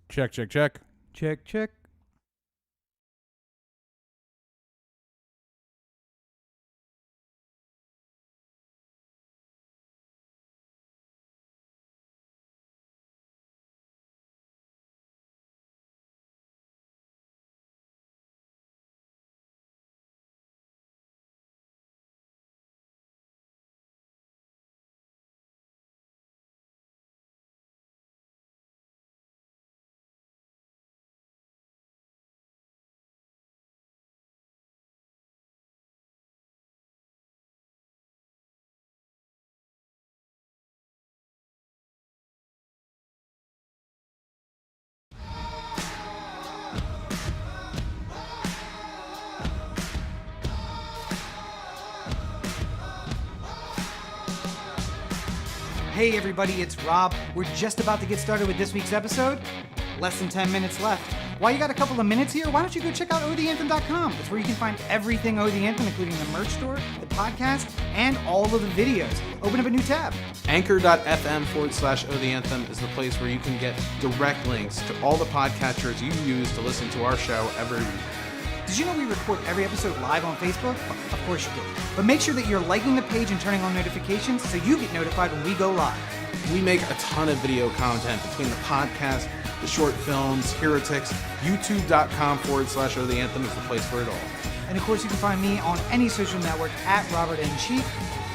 Check, check, check. Check, check. Hey everybody, it's Rob. We're just about to get started with this week's episode. Less than 10 minutes left. While you got a couple of minutes here, why don't you go check out OTheAnthem.com. It's where you can find everything Oh The Anthem, including the merch store, the podcast, and all of the videos. Open up a new tab. Anchor.fm/OTheAnthem is the place where you can get direct links to all the podcatchers you use to listen to our show every week. Did you know we record every episode live on Facebook? Of course you do. But make sure that you're liking the page and turning on notifications so you get notified when we go live. We make a ton of video content between the podcast, the short films, Heretics. YouTube.com/OTheAnthem is the place for it all. And of course you can find me on any social network at Robert N. Sheep.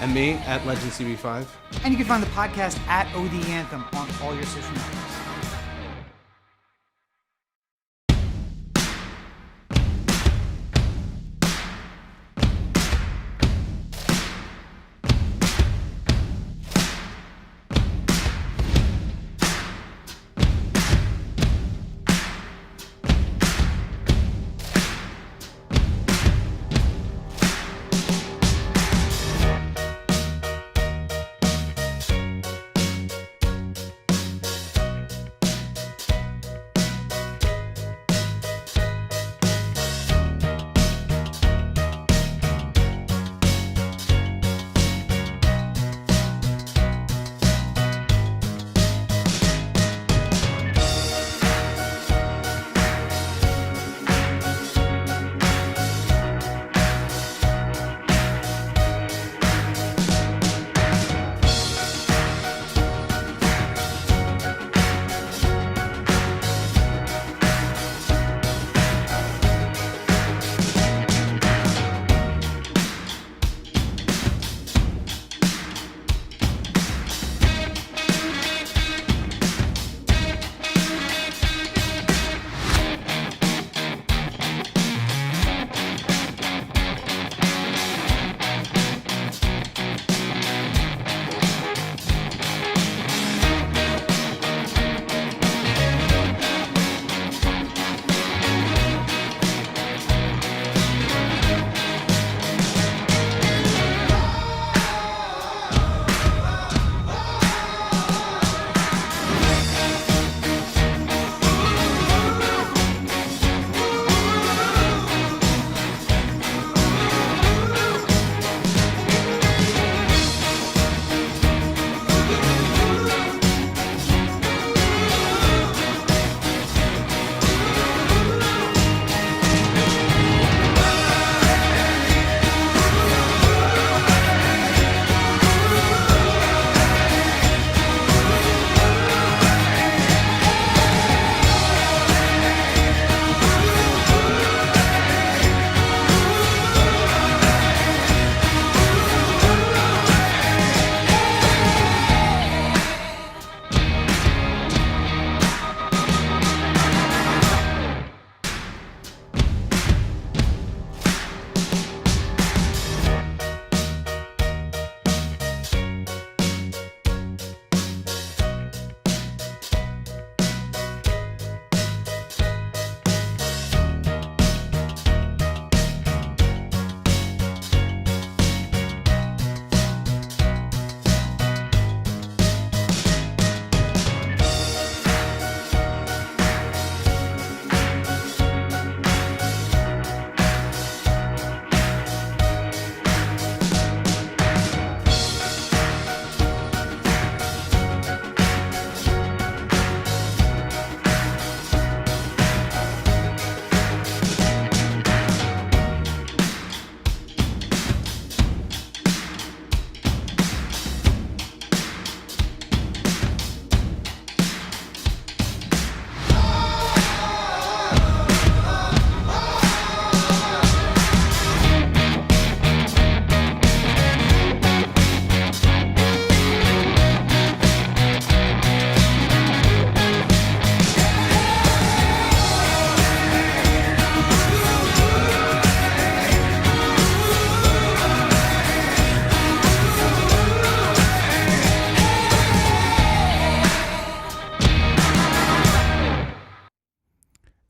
And me at LegendCB5. And you can find the podcast at Oh The Anthem on all your social networks.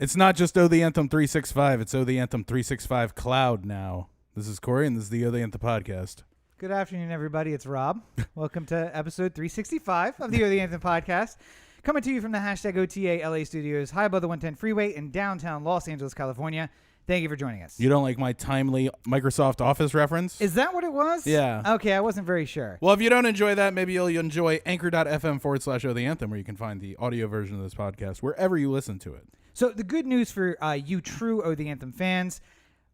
It's not just Oh the Anthem 365. It's Oh the Anthem 365 Cloud now. This is Corey, and this is the Oh the Anthem podcast. Good afternoon, everybody. It's Rob. Welcome to episode 365 of the Oh the Anthem podcast. Coming to you from the hashtag OTA LA studios, high above the 110 freeway in downtown Los Angeles, California. Thank you for joining us. You don't like my timely Microsoft Office reference? Is that what it was? Yeah. Okay, I wasn't very sure. Well, if you don't enjoy that, maybe you'll enjoy anchor.fm/Oh the Anthem, where you can find the audio version of this podcast wherever you listen to it. So the good news for you true Oh the Anthem fans,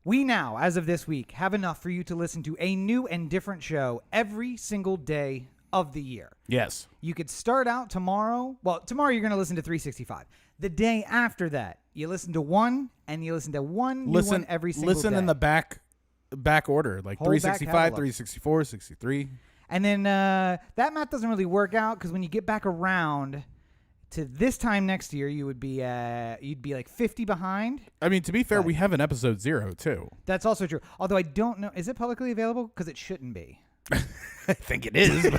we now, as of this week, have enough for you to listen to a new and different show every single day of the year. Yes. You could start out tomorrow. Well, tomorrow you're going to listen to 365. The day after that, you listen to one, and you listen to one new one every single day. Listen in the back order, like Whole 365, back catalog. 364, 63. And then that math doesn't really work out because when you get back around to this time next year, you'd be like 50 behind. I mean, to be fair, we have an episode 0 too. That's also true. Although I don't know, is it publicly available? Because it shouldn't be. I think it is.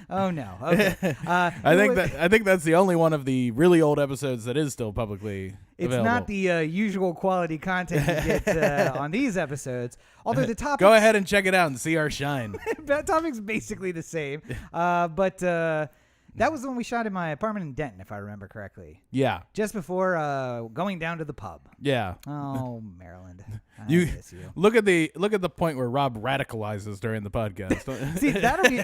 Oh no. Okay. I think that's the only one of the really old episodes that is still publicly available. It's not the usual quality content you get on these episodes. Although the topic. Go ahead and check it out and see our shine. That topic's basically the same. But that was the one we shot in my apartment in Denton, if I remember correctly. Yeah. Just before going down to the pub. Yeah. Oh, Maryland. I You miss you. look at the point where Rob radicalizes during the podcast. See, that'll be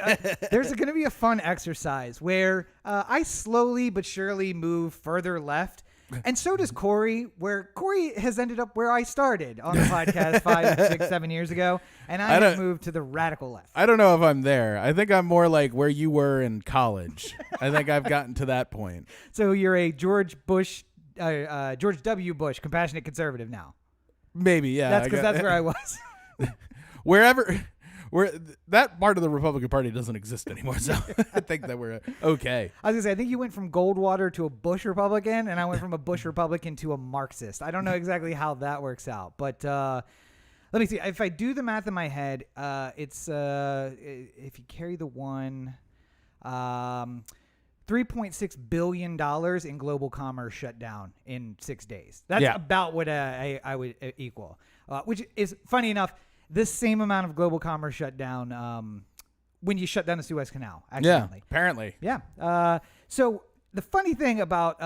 there's going to be a fun exercise where I slowly but surely move further left. And so does Corey, where Corey has ended up where I started on the podcast 5, 6, 7 years ago, and I have moved to the radical left. I don't know if I'm there. I think I'm more like where you were in college. I think I've gotten to that point. So you're a George W. Bush, compassionate conservative now. Maybe, yeah. That's because that's where I was. Where that part of the Republican Party doesn't exist anymore, so I think that we're okay. I was going to say, I think you went from Goldwater to a Bush Republican, and I went from a Bush Republican to a Marxist. I don't know exactly how that works out, but let me see. If I do the math in my head, it's if you carry the one, $3.6 billion in global commerce shut down in 6 days. That's about what I would equal, which is funny enough. This same amount of global commerce shut down when you shut down the Suez Canal. Accidentally. Yeah, apparently. Yeah. So the funny thing about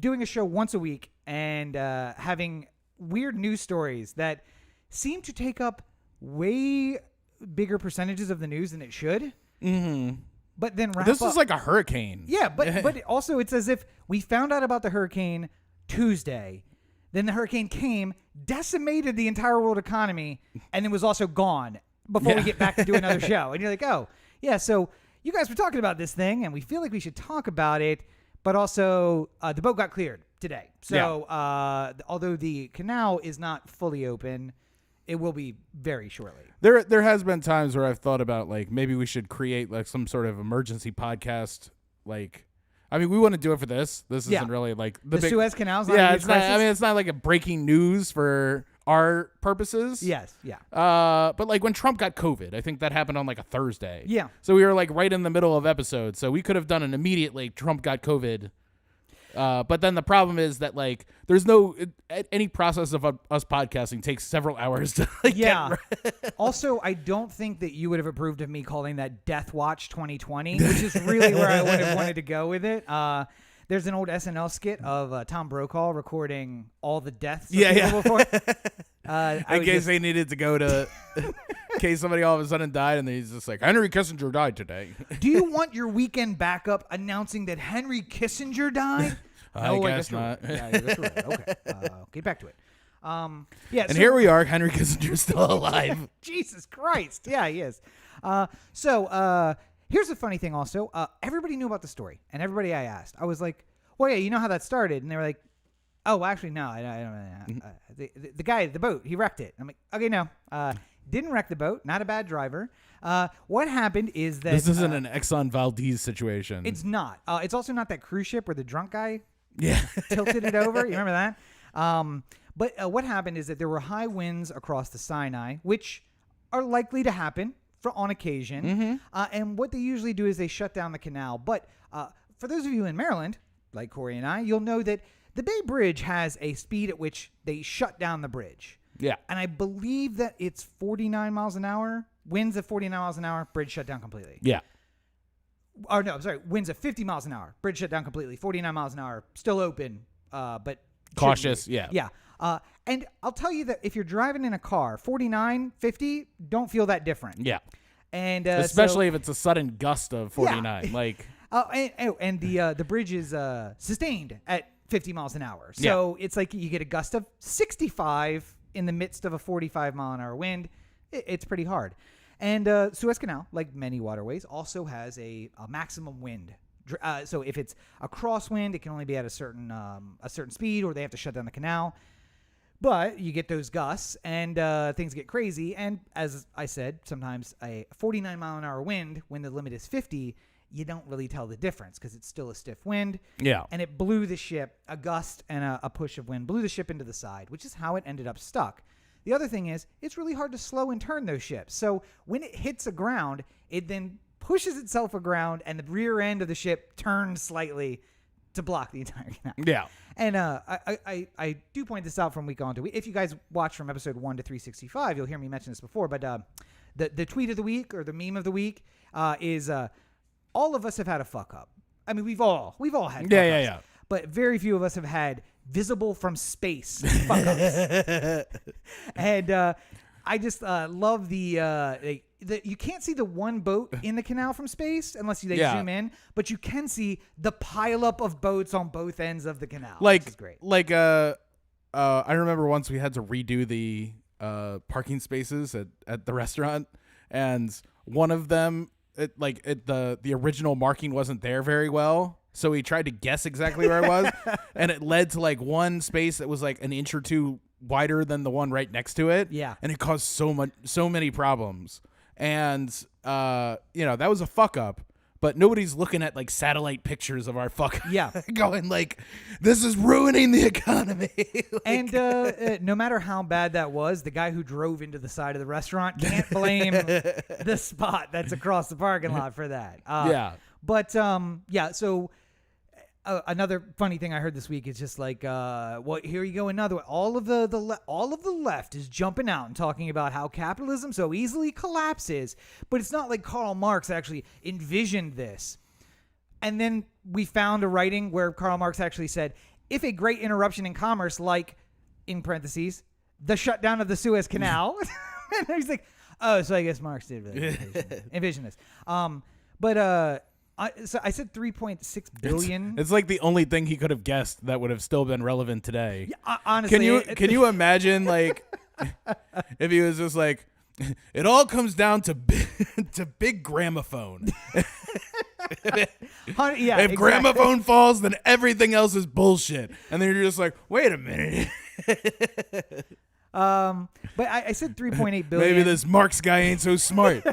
doing a show once a week and having weird news stories that seem to take up way bigger percentages of the news than it should. Mm-hmm. But then this is like a hurricane. Yeah, but also it's as if we found out about the hurricane Tuesday. Then the hurricane came, decimated the entire world economy, and then was also gone before we get back to do another show. And you're like, oh, yeah, so you guys were talking about this thing, and we feel like we should talk about it, but also the boat got cleared today. So although the canal is not fully open, it will be very shortly. There has been times where I've thought about, like, maybe we should create, like, some sort of emergency podcast, like... I mean, we want to do it for this. This isn't really like the big, Suez Canal's not it's not. I mean, it's not like a breaking news for our purposes. Yes, yeah. But like when Trump got COVID, I think that happened on like a Thursday. Yeah. So we were like right in the middle of episodes, so we could have done an immediately Trump got COVID. But then the problem is that like there's no any process of us podcasting takes several hours to get Also, I don't think that you would have approved of me calling that Death Watch 2020, which is really where I would have wanted to go with it. There's an old SNL skit of Tom Brokaw recording all the deaths of people before. In case they needed to go to, in case somebody all of a sudden died, and he's just like, Henry Kissinger died today. Do you want your weekend backup announcing that Henry Kissinger died? I guess not. Yeah, that's right. Okay. Get back to it. And here we are, Henry Kissinger's still alive. Jesus Christ. Yeah, he is. So here's the funny thing also. Everybody knew about the story, and everybody I asked, I was like, well, yeah, you know how that started? And they were like, oh, actually, no. I don't. The guy, the boat, he wrecked it. I'm like, okay, no. Didn't wreck the boat. Not a bad driver. What happened is that... This isn't an Exxon Valdez situation. It's not. It's also not that cruise ship where the drunk guy Yeah. tilted it over. You remember that? But what happened is that there were high winds across the Sinai, which are likely to happen on occasion. Mm-hmm. And what they usually do is they shut down the canal. But for those of you in Maryland, like Corey and I, you'll know that The Bay Bridge has a speed at which they shut down the bridge. Yeah. And I believe that it's 49 miles an hour. Winds at 49 miles an hour, bridge shut down completely. Yeah. Or no, I'm sorry, winds at 50 miles an hour, bridge shut down completely. 49 miles an hour, still open, but cautious. Yeah. Yeah. And I'll tell you that if you're driving in a car, 49, 50, don't feel that different. Yeah. And especially if it's a sudden gust of 49. Yeah. Like. And the bridge is sustained at 50 miles an hour. So it's like you get a gust of 65 in the midst of a 45 mile an hour wind. It's pretty hard. And Suez Canal, like many waterways, also has a maximum wind. So if it's a crosswind, it can only be at a certain speed, or they have to shut down the canal. But you get those gusts, and things get crazy. And as I said, sometimes a 49 mile an hour wind, when the limit is 50, you don't really tell the difference because it's still a stiff wind. Yeah. And it blew the ship, a gust and a push of wind blew the ship into the side, which is how it ended up stuck. The other thing is, it's really hard to slow and turn those ships. So when it hits a ground, it then pushes itself aground, and the rear end of the ship turns slightly to block the entire canal. Yeah. And I do point this out from week on to week. If you guys watch from episode 1 to 365, you'll hear me mention this before. But the tweet of the week, or the meme of the week, is all of us have had a fuck up. I mean, we've all had fuck ups. Yeah. But very few of us have had visible from space fuck ups. And I just love the you can't see the one boat in the canal from space unless they zoom in, but you can see the pileup of boats on both ends of the canal. Which is great. Like I remember once we had to redo the parking spaces at the restaurant, and one of them, the original marking wasn't there very well. So he tried to guess exactly where I was, and it led to like one space that was like an inch or two wider than the one right next to it. Yeah. And it caused so many problems. And, that was a fuck up, but nobody's looking at like satellite pictures of our fuck. Yeah. Going like, this is ruining the economy. And no matter how bad that was, the guy who drove into the side of the restaurant can't blame the spot that's across the parking lot for that. Yeah. But, so another funny thing I heard this week is just like, here you go, another one. All of the left is jumping out and talking about how capitalism so easily collapses, but it's not like Karl Marx actually envisioned this. And then we found a writing where Karl Marx actually said, if a great interruption in commerce, like, in parentheses, the shutdown of the Suez Canal, and he's like, oh, so I guess Marx did really envision this. So I said 3.6 billion. It's like the only thing he could have guessed that would have still been relevant today. Yeah, honestly, can you imagine like if he was just like, it all comes down to big gramophone. If gramophone falls, then everything else is bullshit. And then you're just like, wait a minute. But I said 3.8 billion. Maybe this Marx guy ain't so smart.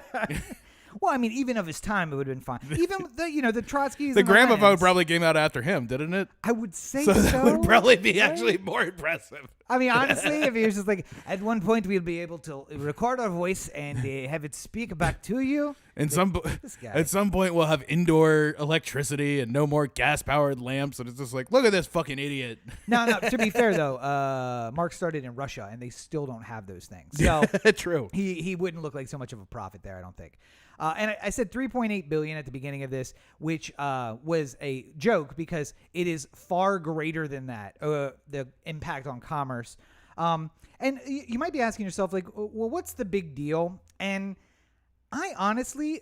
Well, I mean, even of his time, it would have been fine. Even the Trotskys. The gramophone probably came out after him, didn't it? I would say so. That would probably be actually more impressive. I mean, honestly, if he was just like, at one point we'll be able to record our voice and have it speak back to you. And at some point we'll have indoor electricity and no more gas-powered lamps, and it's just like, look at this fucking idiot. No. To be fair though, Mark started in Russia, and they still don't have those things. So true. He wouldn't look like so much of a prophet there, I don't think. And I said 3.8 billion at the beginning of this, which was a joke because it is far greater than that. The impact on commerce. And you might be asking yourself, like, well, what's the big deal? And I honestly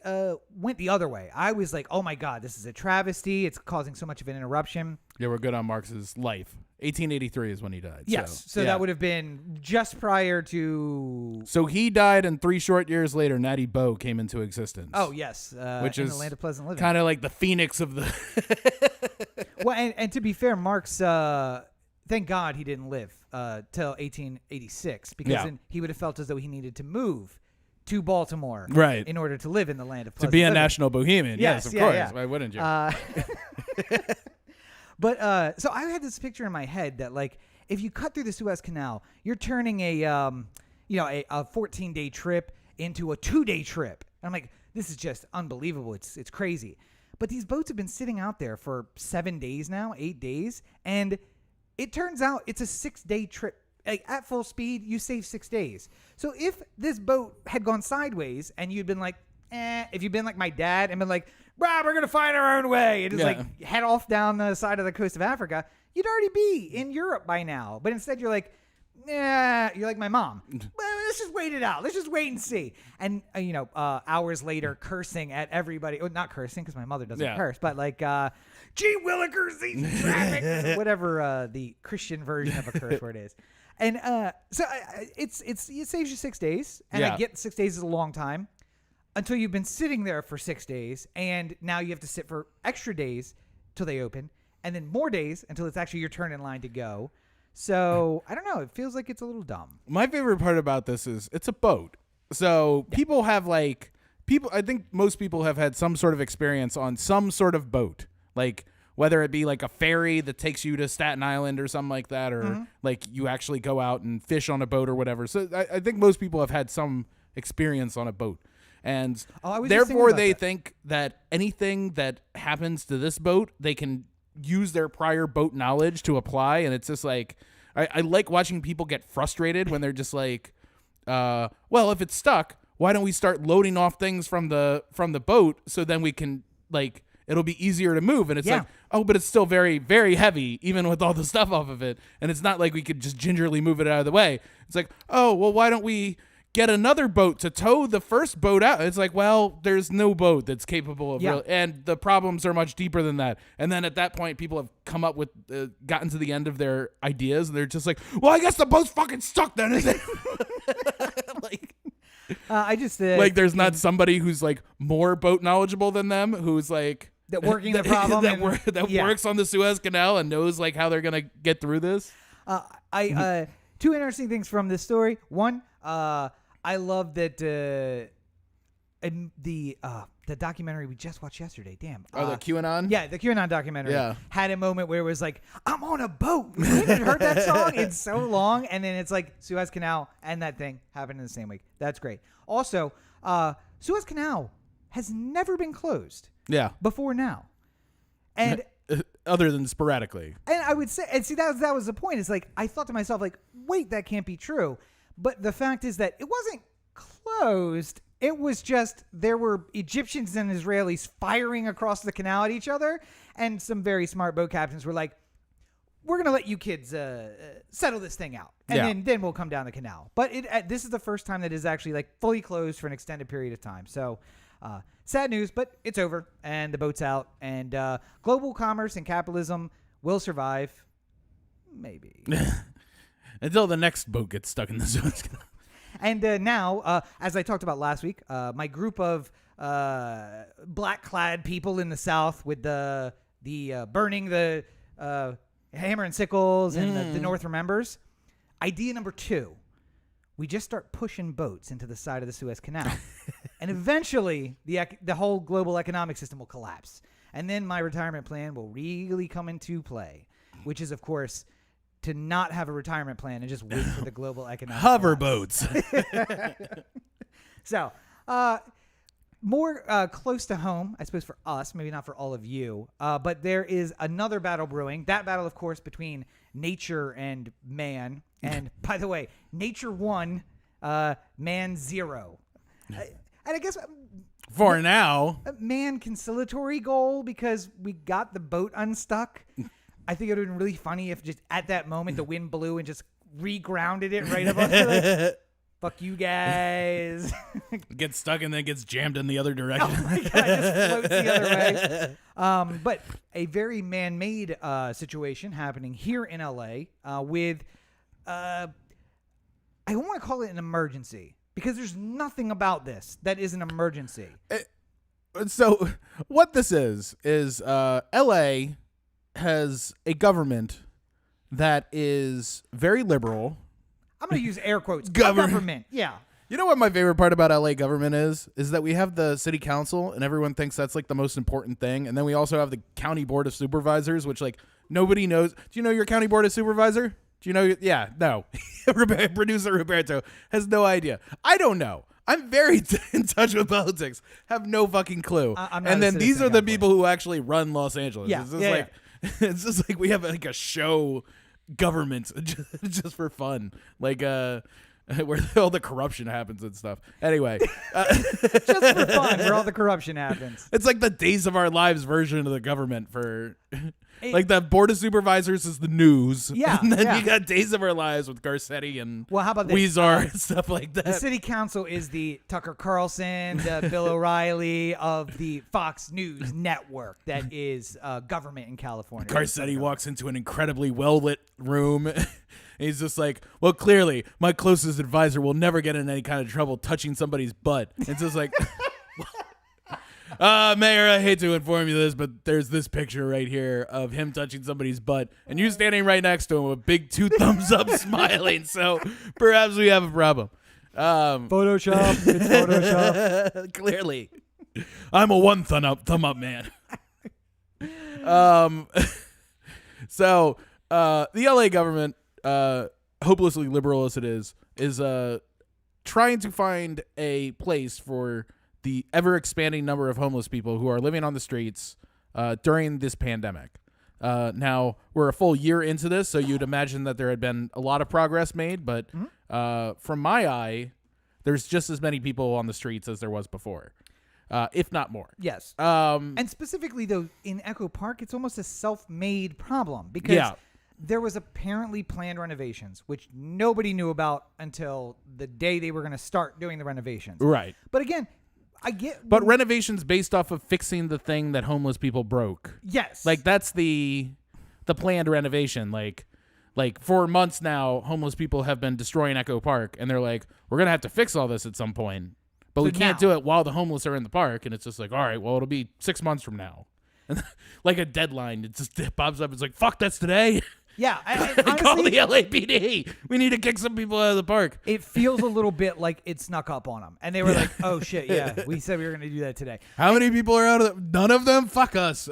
went the other way. I was like, oh my God, this is a travesty. It's causing so much of an interruption. Yeah, we're good on Marx's life. 1883 is when he died. Yes. So that would have been just prior to... So he died, and 3 short years later, Natty Boh came into existence. Oh, yes. Which in is the land of pleasant living. Kind of like the phoenix of the... Well, and to be fair, Marx... thank God he didn't live till 1886, because then he would have felt as though he needed to move to Baltimore in order to live in the land of pleasant living. To be a living. national bohemian. Yes, of course. Yeah. Why wouldn't you? But so I had this picture in my head that, like, if you cut through the Suez Canal, you're turning a 14-day trip into a 2-day trip. And I'm like, this is just unbelievable. It's crazy. But these boats have been sitting out there for 7 days now, 8 days, and it turns out it's a 6-day trip. Like, at full speed, you save 6 days. So if this boat had gone sideways and you'd been like, if you'd been like my dad and been like, Rob, we're going to find our own way, and just like head off down the side of the coast of Africa, you'd already be in Europe by now. But instead you're like, you're like my mom. Well, let's just wait it out. Let's just wait and see. And, hours later, cursing at everybody. Oh, not cursing because my mother doesn't curse, but like, gee willikers, these traffic. Whatever the Christian version of a curse word is. And so it saves you 6 days. And I get 6 days is a long time until you've been sitting there for 6 days. And now you have to sit for extra days till they open. And then more days until it's actually your turn in line to go. So, I don't know. It feels like it's a little dumb. My favorite part about this is it's a boat. So people have I think most people have had some sort of experience on some sort of boat. Like whether it be like a ferry that takes you to Staten Island or something like that, or like you actually go out and fish on a boat or whatever. So I think most people have had some experience on a boat. And therefore they think that anything that happens to this boat, they can use their prior boat knowledge to apply. And it's just like, I like watching people get frustrated when they're just like, well, if it's stuck, why don't we start loading off things from the boat so then we can like, it'll be easier to move. And it's like, oh, but it's still very, very heavy, even with all the stuff off of it. And it's not like we could just gingerly move it out of the way. It's like, oh, well, why don't we get another boat to tow the first boat out? It's like, well, there's no boat that's capable of and the problems are much deeper than that. And then at that point, people have come up with, gotten to the end of their ideas. And they're just like, well, I guess the boat's fucking stuck then, isn't it? Like, I just like there's not somebody who's like more boat knowledgeable than them, who's like working the problem that works on the Suez Canal and knows like how they're gonna get through this. Two interesting things from this story. One, I love that the documentary we just watched yesterday. Damn. The QAnon? Yeah, the QAnon documentary had a moment where it was like, I'm on a boat. We haven't heard that song in so long. And then it's like Suez Canal and that thing happened in the same week. That's great. Also, Suez Canal has never been closed before now. And other than sporadically. And I would say, and see, that was the point. It's like, I thought to myself, like, wait, that can't be true. But the fact is that it wasn't closed. It was just there were Egyptians and Israelis firing across the canal at each other. And some very smart boat captains were like, we're going to let you kids settle this thing out. And then we'll come down the canal. But this is the first time that it is actually like fully closed for an extended period of time. So sad news, but it's over. And the boat's out. And global commerce and capitalism will survive. Maybe. Until the next boat gets stuck in the Suez Canal. And now, as I talked about last week, my group of black-clad people in the South with the burning the hammer and sickles and the North remembers. Idea number 2, we just start pushing boats into the side of the Suez Canal. And eventually, the whole global economic system will collapse. And then my retirement plan will really come into play, which is, of course, to not have a retirement plan and just wait for the global economic hover boats. So, more close to home, I suppose, for us, maybe not for all of you, but there is another battle brewing. That battle, of course, between nature and man. And by the way, nature 1, man 0. And I guess for now, a man conciliatory goal because we got the boat unstuck. I think it would have been really funny if just at that moment the wind blew and just regrounded it right above like, fuck you guys. Gets stuck and then gets jammed in the other direction. Oh my God, just floats the other way. But a very man-made situation happening here in LA with, I don't want to call it an emergency because there's nothing about this that is an emergency. So what this is LA has a government that is very liberal. I'm going to use air quotes. Government. Yeah. You know what my favorite part about LA government is that we have the city council and everyone thinks that's like the most important thing. And then we also have the county board of supervisors, which like nobody knows. Do you know your county board of supervisor? Do you know? Yeah, no. Producer Roberto has no idea. I don't know. I'm very in touch with politics. Have no fucking clue. And then these are the people who actually run Los Angeles. Yeah. It's just it's just like we have like a show government just for fun, like where all the corruption happens and stuff. Anyway, Just for fun, where all the corruption happens. it's like the Days of Our Lives version of the government for. Like the board of supervisors is the news. Yeah, And then yeah. you got Days of Our Lives with Garcetti and Well, how about this? Weezer and stuff like that. The city council is the Tucker Carlson, the Bill O'Reilly of the Fox News network that is government in California. Garcetti walks into an incredibly well-lit room. And he's just like, well, clearly, my closest advisor will never get in any kind of trouble touching somebody's butt. It's just like, Mayor, I hate to inform you this, but there's this picture right here of him touching somebody's butt, and you standing right next to him with big 2 thumbs up smiling. So perhaps we have a problem. Photoshop. It's Photoshop. Clearly. I'm a 1 thumb up man. So the LA government, hopelessly liberal as it is trying to find a place for the ever-expanding number of homeless people who are living on the streets during this pandemic. Now, we're a full year into this, so you'd imagine that there had been a lot of progress made, but from my eye, there's just as many people on the streets as there was before, if not more. Yes. And specifically, though, in Echo Park, it's almost a self-made problem because there was apparently planned renovations, which nobody knew about until the day they were going to start doing the renovations. Right. But again, I get... But renovations based off of fixing the thing that homeless people broke. Yes. Like, that's the planned renovation. Like for months now, homeless people have been destroying Echo Park, and they're like, we're going to have to fix all this at some point. But we can't do it while the homeless are in the park. And it's just like, all right, well, it'll be 6 months from now. And like a deadline, it just pops up. It's like, fuck, that's today. Yeah. Call Honestly, the LAPD. We need to kick some people out of the park. it feels a little bit like it snuck up on them. And they were like, oh, shit, yeah, we said we were going to do that today. How many people are out of None of them? Fuck us.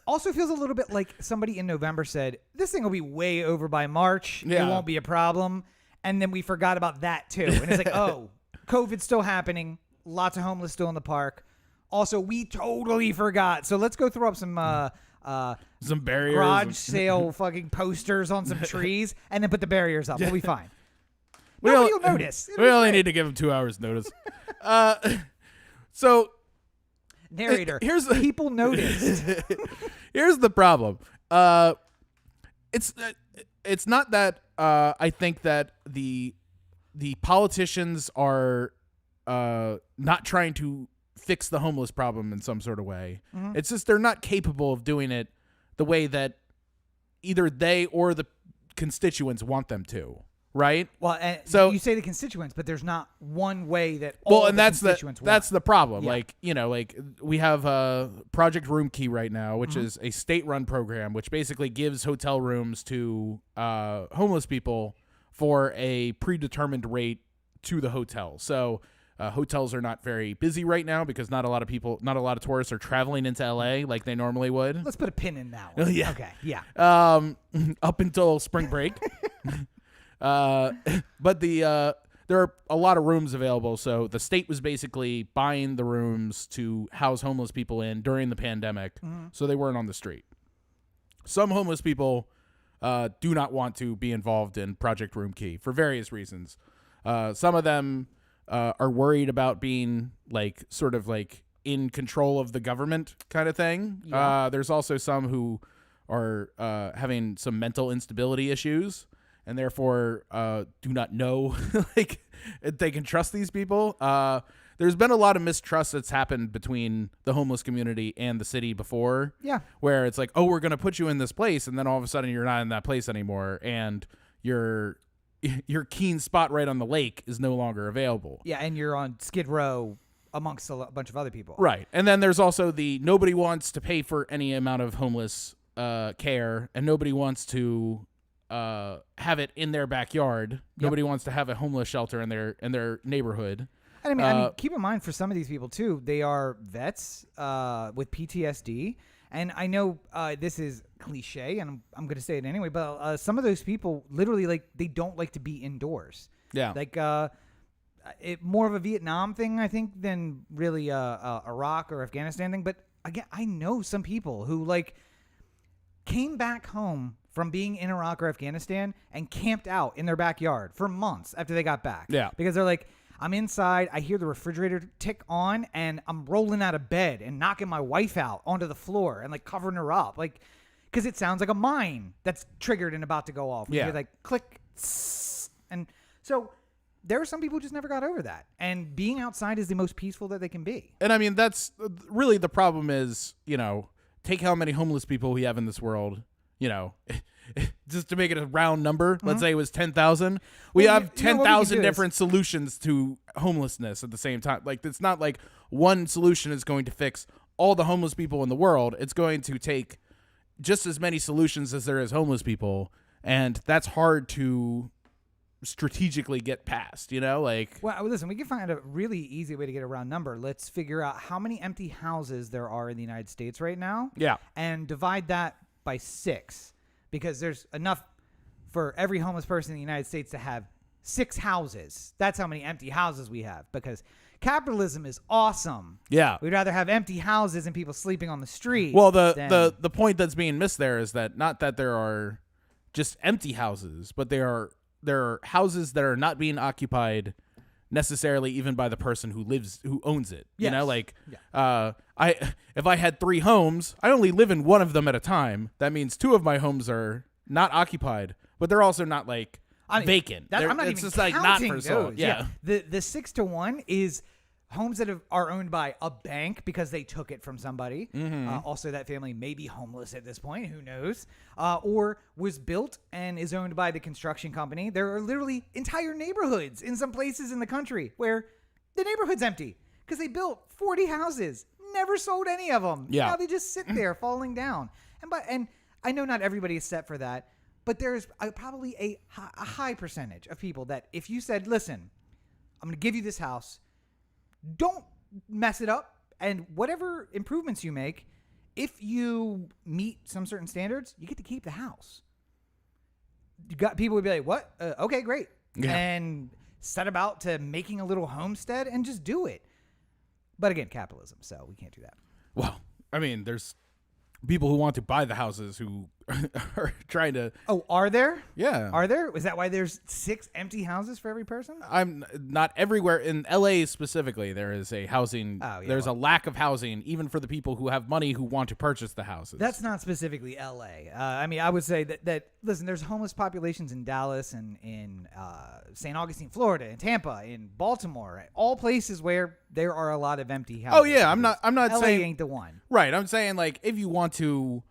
Also feels a little bit like somebody in November said, this thing will be way over by March. Yeah. It won't be a problem. And then we forgot about that, too. And it's like, oh, COVID's still happening. Lots of homeless still in the park. Also, we totally forgot. So let's go throw up some barriers. garage sale fucking posters on some trees and then put the barriers up. We'll be fine. We Nobody only- will notice. It'll We be only great. need to give them 2 hours notice. So Narrator. here's the- People noticed. here's the problem. It's not that I think that the politicians are not trying to fix the homeless problem in some sort of way. Mm-hmm. It's just they're not capable of doing it the way that either they or the constituents want them to. Right? Well, and So- you say the constituents, but there's not one way that all and the that's constituents that's want. the problem. Yeah. Like, like we have Project Room Key right now, which Mm-hmm. is a state-run program which basically gives hotel rooms to homeless people for a predetermined rate to the hotel. So hotels are not very busy right now because not a lot of tourists are traveling into LA like they normally would. Let's put a pin in that one. Yeah. Okay. Yeah. Up until spring break. But there are a lot of rooms available. So the state was basically buying the rooms to house homeless people in during the pandemic, so they weren't on the street. Some homeless people do not want to be involved in Project Room Key for various reasons. Some of them are worried about being sort of in control of the government kind of thing. Yeah. There's also some who are having some mental instability issues and therefore do not know if they can trust these people. There's been a lot of mistrust that's happened between the homeless community and the city before. Yeah. Where it's like, oh, we're going to put you in this place, and then all of a sudden you're not in that place anymore, and your keen spot right on the lake is no longer available. Yeah, and you're on Skid Row amongst a bunch of other people. Right. And then there's also nobody wants to pay for any amount of homeless care, and nobody wants to have it in their backyard. Yep. Nobody wants to have a homeless shelter in their neighborhood. And I mean, keep in mind for some of these people too, they are vets with PTSD. And I know this is cliche, and I'm going to say it anyway, but some of those people literally they don't like to be indoors. Yeah. More of a Vietnam thing, I think, than really Iraq or Afghanistan thing. But again, I know some people who came back home from being in Iraq or Afghanistan and camped out in their backyard for months after they got back. Yeah. Because they're like, I'm inside, I hear the refrigerator tick on, and I'm rolling out of bed and knocking my wife out onto the floor and like covering her up. Like, because it sounds like a mine that's triggered and about to go off. Yeah. You're like, click. And so there are some people who just never got over that. And being outside is the most peaceful that they can be. And I mean, that's really the problem is, take how many homeless people we have in this world, just to make it a round number. Let's say it was 10,000. We have 10,000 different solutions to homelessness at the same time. Like, it's not like one solution is going to fix all the homeless people in the world. It's going to take just as many solutions as there is homeless people. And that's hard to strategically get past, like. Well, listen, we can find a really easy way to get a round number. Let's figure out how many empty houses there are in the United States right now. Yeah. And divide that by 6, because there's enough for every homeless person in the United States to have 6 houses. That's how many empty houses we have, because capitalism is awesome. Yeah. We'd rather have empty houses and people sleeping on the street. Well, the point that's being missed there is that not that there are just empty houses, but there are houses that are not being occupied necessarily even by the person who owns it. Yes. If I had 3 homes, I only live in one of them at a time. That means 2 of my homes are not occupied, but they're also not like vacant. I'm not it's even just like not counting for sale. those. Yeah. The 6-to-1 is homes that are owned by a bank because they took it from somebody. Also, that family may be homeless at this point. Who knows? Or was built and is owned by the construction company. There are literally entire neighborhoods in some places in the country where the neighborhood's empty because they built 40 houses, never sold any of them. Yeah. Now they just sit there falling down. And I know not everybody is set for that, but there's probably a high percentage of people that if you said, listen, I'm going to give you this house, don't mess it up, and whatever improvements you make, if you meet some certain standards, you get to keep the house. People would be like, what? Okay, great. Yeah. And set about to making a little homestead and just do it. But again, capitalism, so we can't do that. Well, I mean, there's people who want to buy the houses who are trying to. Oh, are there? Yeah. Are there? Is that why there's 6 empty houses for every person? I'm not everywhere. In LA specifically, there is a housing. There's a lack of housing, even for the people who have money who want to purchase the houses. That's not specifically LA. I mean, I would say that listen, there's homeless populations in Dallas and in St. Augustine, Florida, in Tampa, in Baltimore, all places where there are a lot of empty houses. Oh yeah, I'm not LA saying ain't the one. Right. I'm saying like if you want to,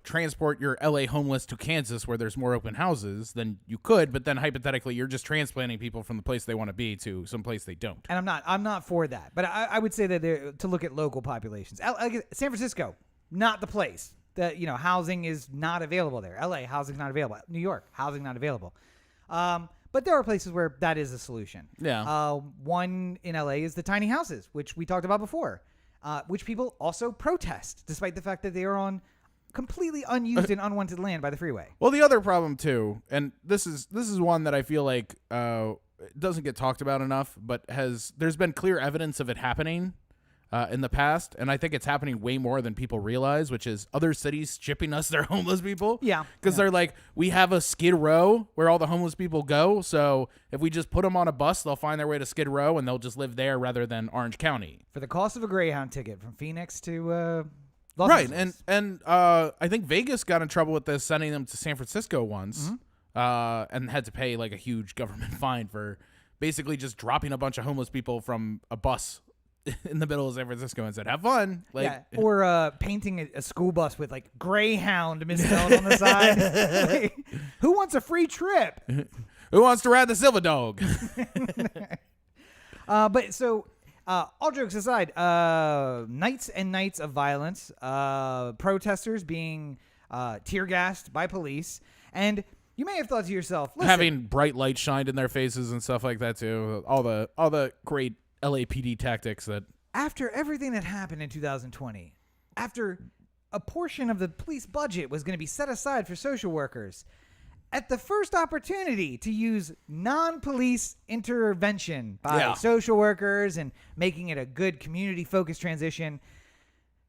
transport your LA homeless to Kansas where there's more open houses, then you could, but then hypothetically you're just transplanting people from the place they want to be to some place they don't. And I'm not for that. But I would say that to look at local populations. San Francisco, not the place. Housing is not available there. LA, housing's not available. New York, housing not available. But there are places where that is a solution. Yeah. One in LA is the tiny houses, which we talked about before, which people also protest, despite the fact that they are on completely unused and unwanted land by the freeway. Well, the other problem too, and this is one that I feel like doesn't get talked about enough, but there's been clear evidence of it happening in the past, and I think it's happening way more than people realize, which is other cities shipping us their homeless people. Yeah. Because they're like, we have a Skid Row where all the homeless people go, so if we just put them on a bus, they'll find their way to Skid Row, and they'll just live there rather than Orange County. For the cost of a Greyhound ticket from Phoenix to Los Right, Angeles. and I think Vegas got in trouble with this, sending them to San Francisco once, and had to pay like a huge government fine for basically just dropping a bunch of homeless people from a bus in the middle of San Francisco and said, "Have fun." Or painting a school bus with like Greyhound misspelled on the side. Like, who wants a free trip? Who wants to ride the Silver Dog? But so. All jokes aside, nights and nights of violence, protesters being tear gassed by police, and you may have thought to yourself, listen, having bright lights shined in their faces and stuff like that too. All the great LAPD tactics that. After everything that happened in 2020, after a portion of the police budget was going to be set aside for social workers, at the first opportunity to use non-police intervention by social workers and making it a good community-focused transition,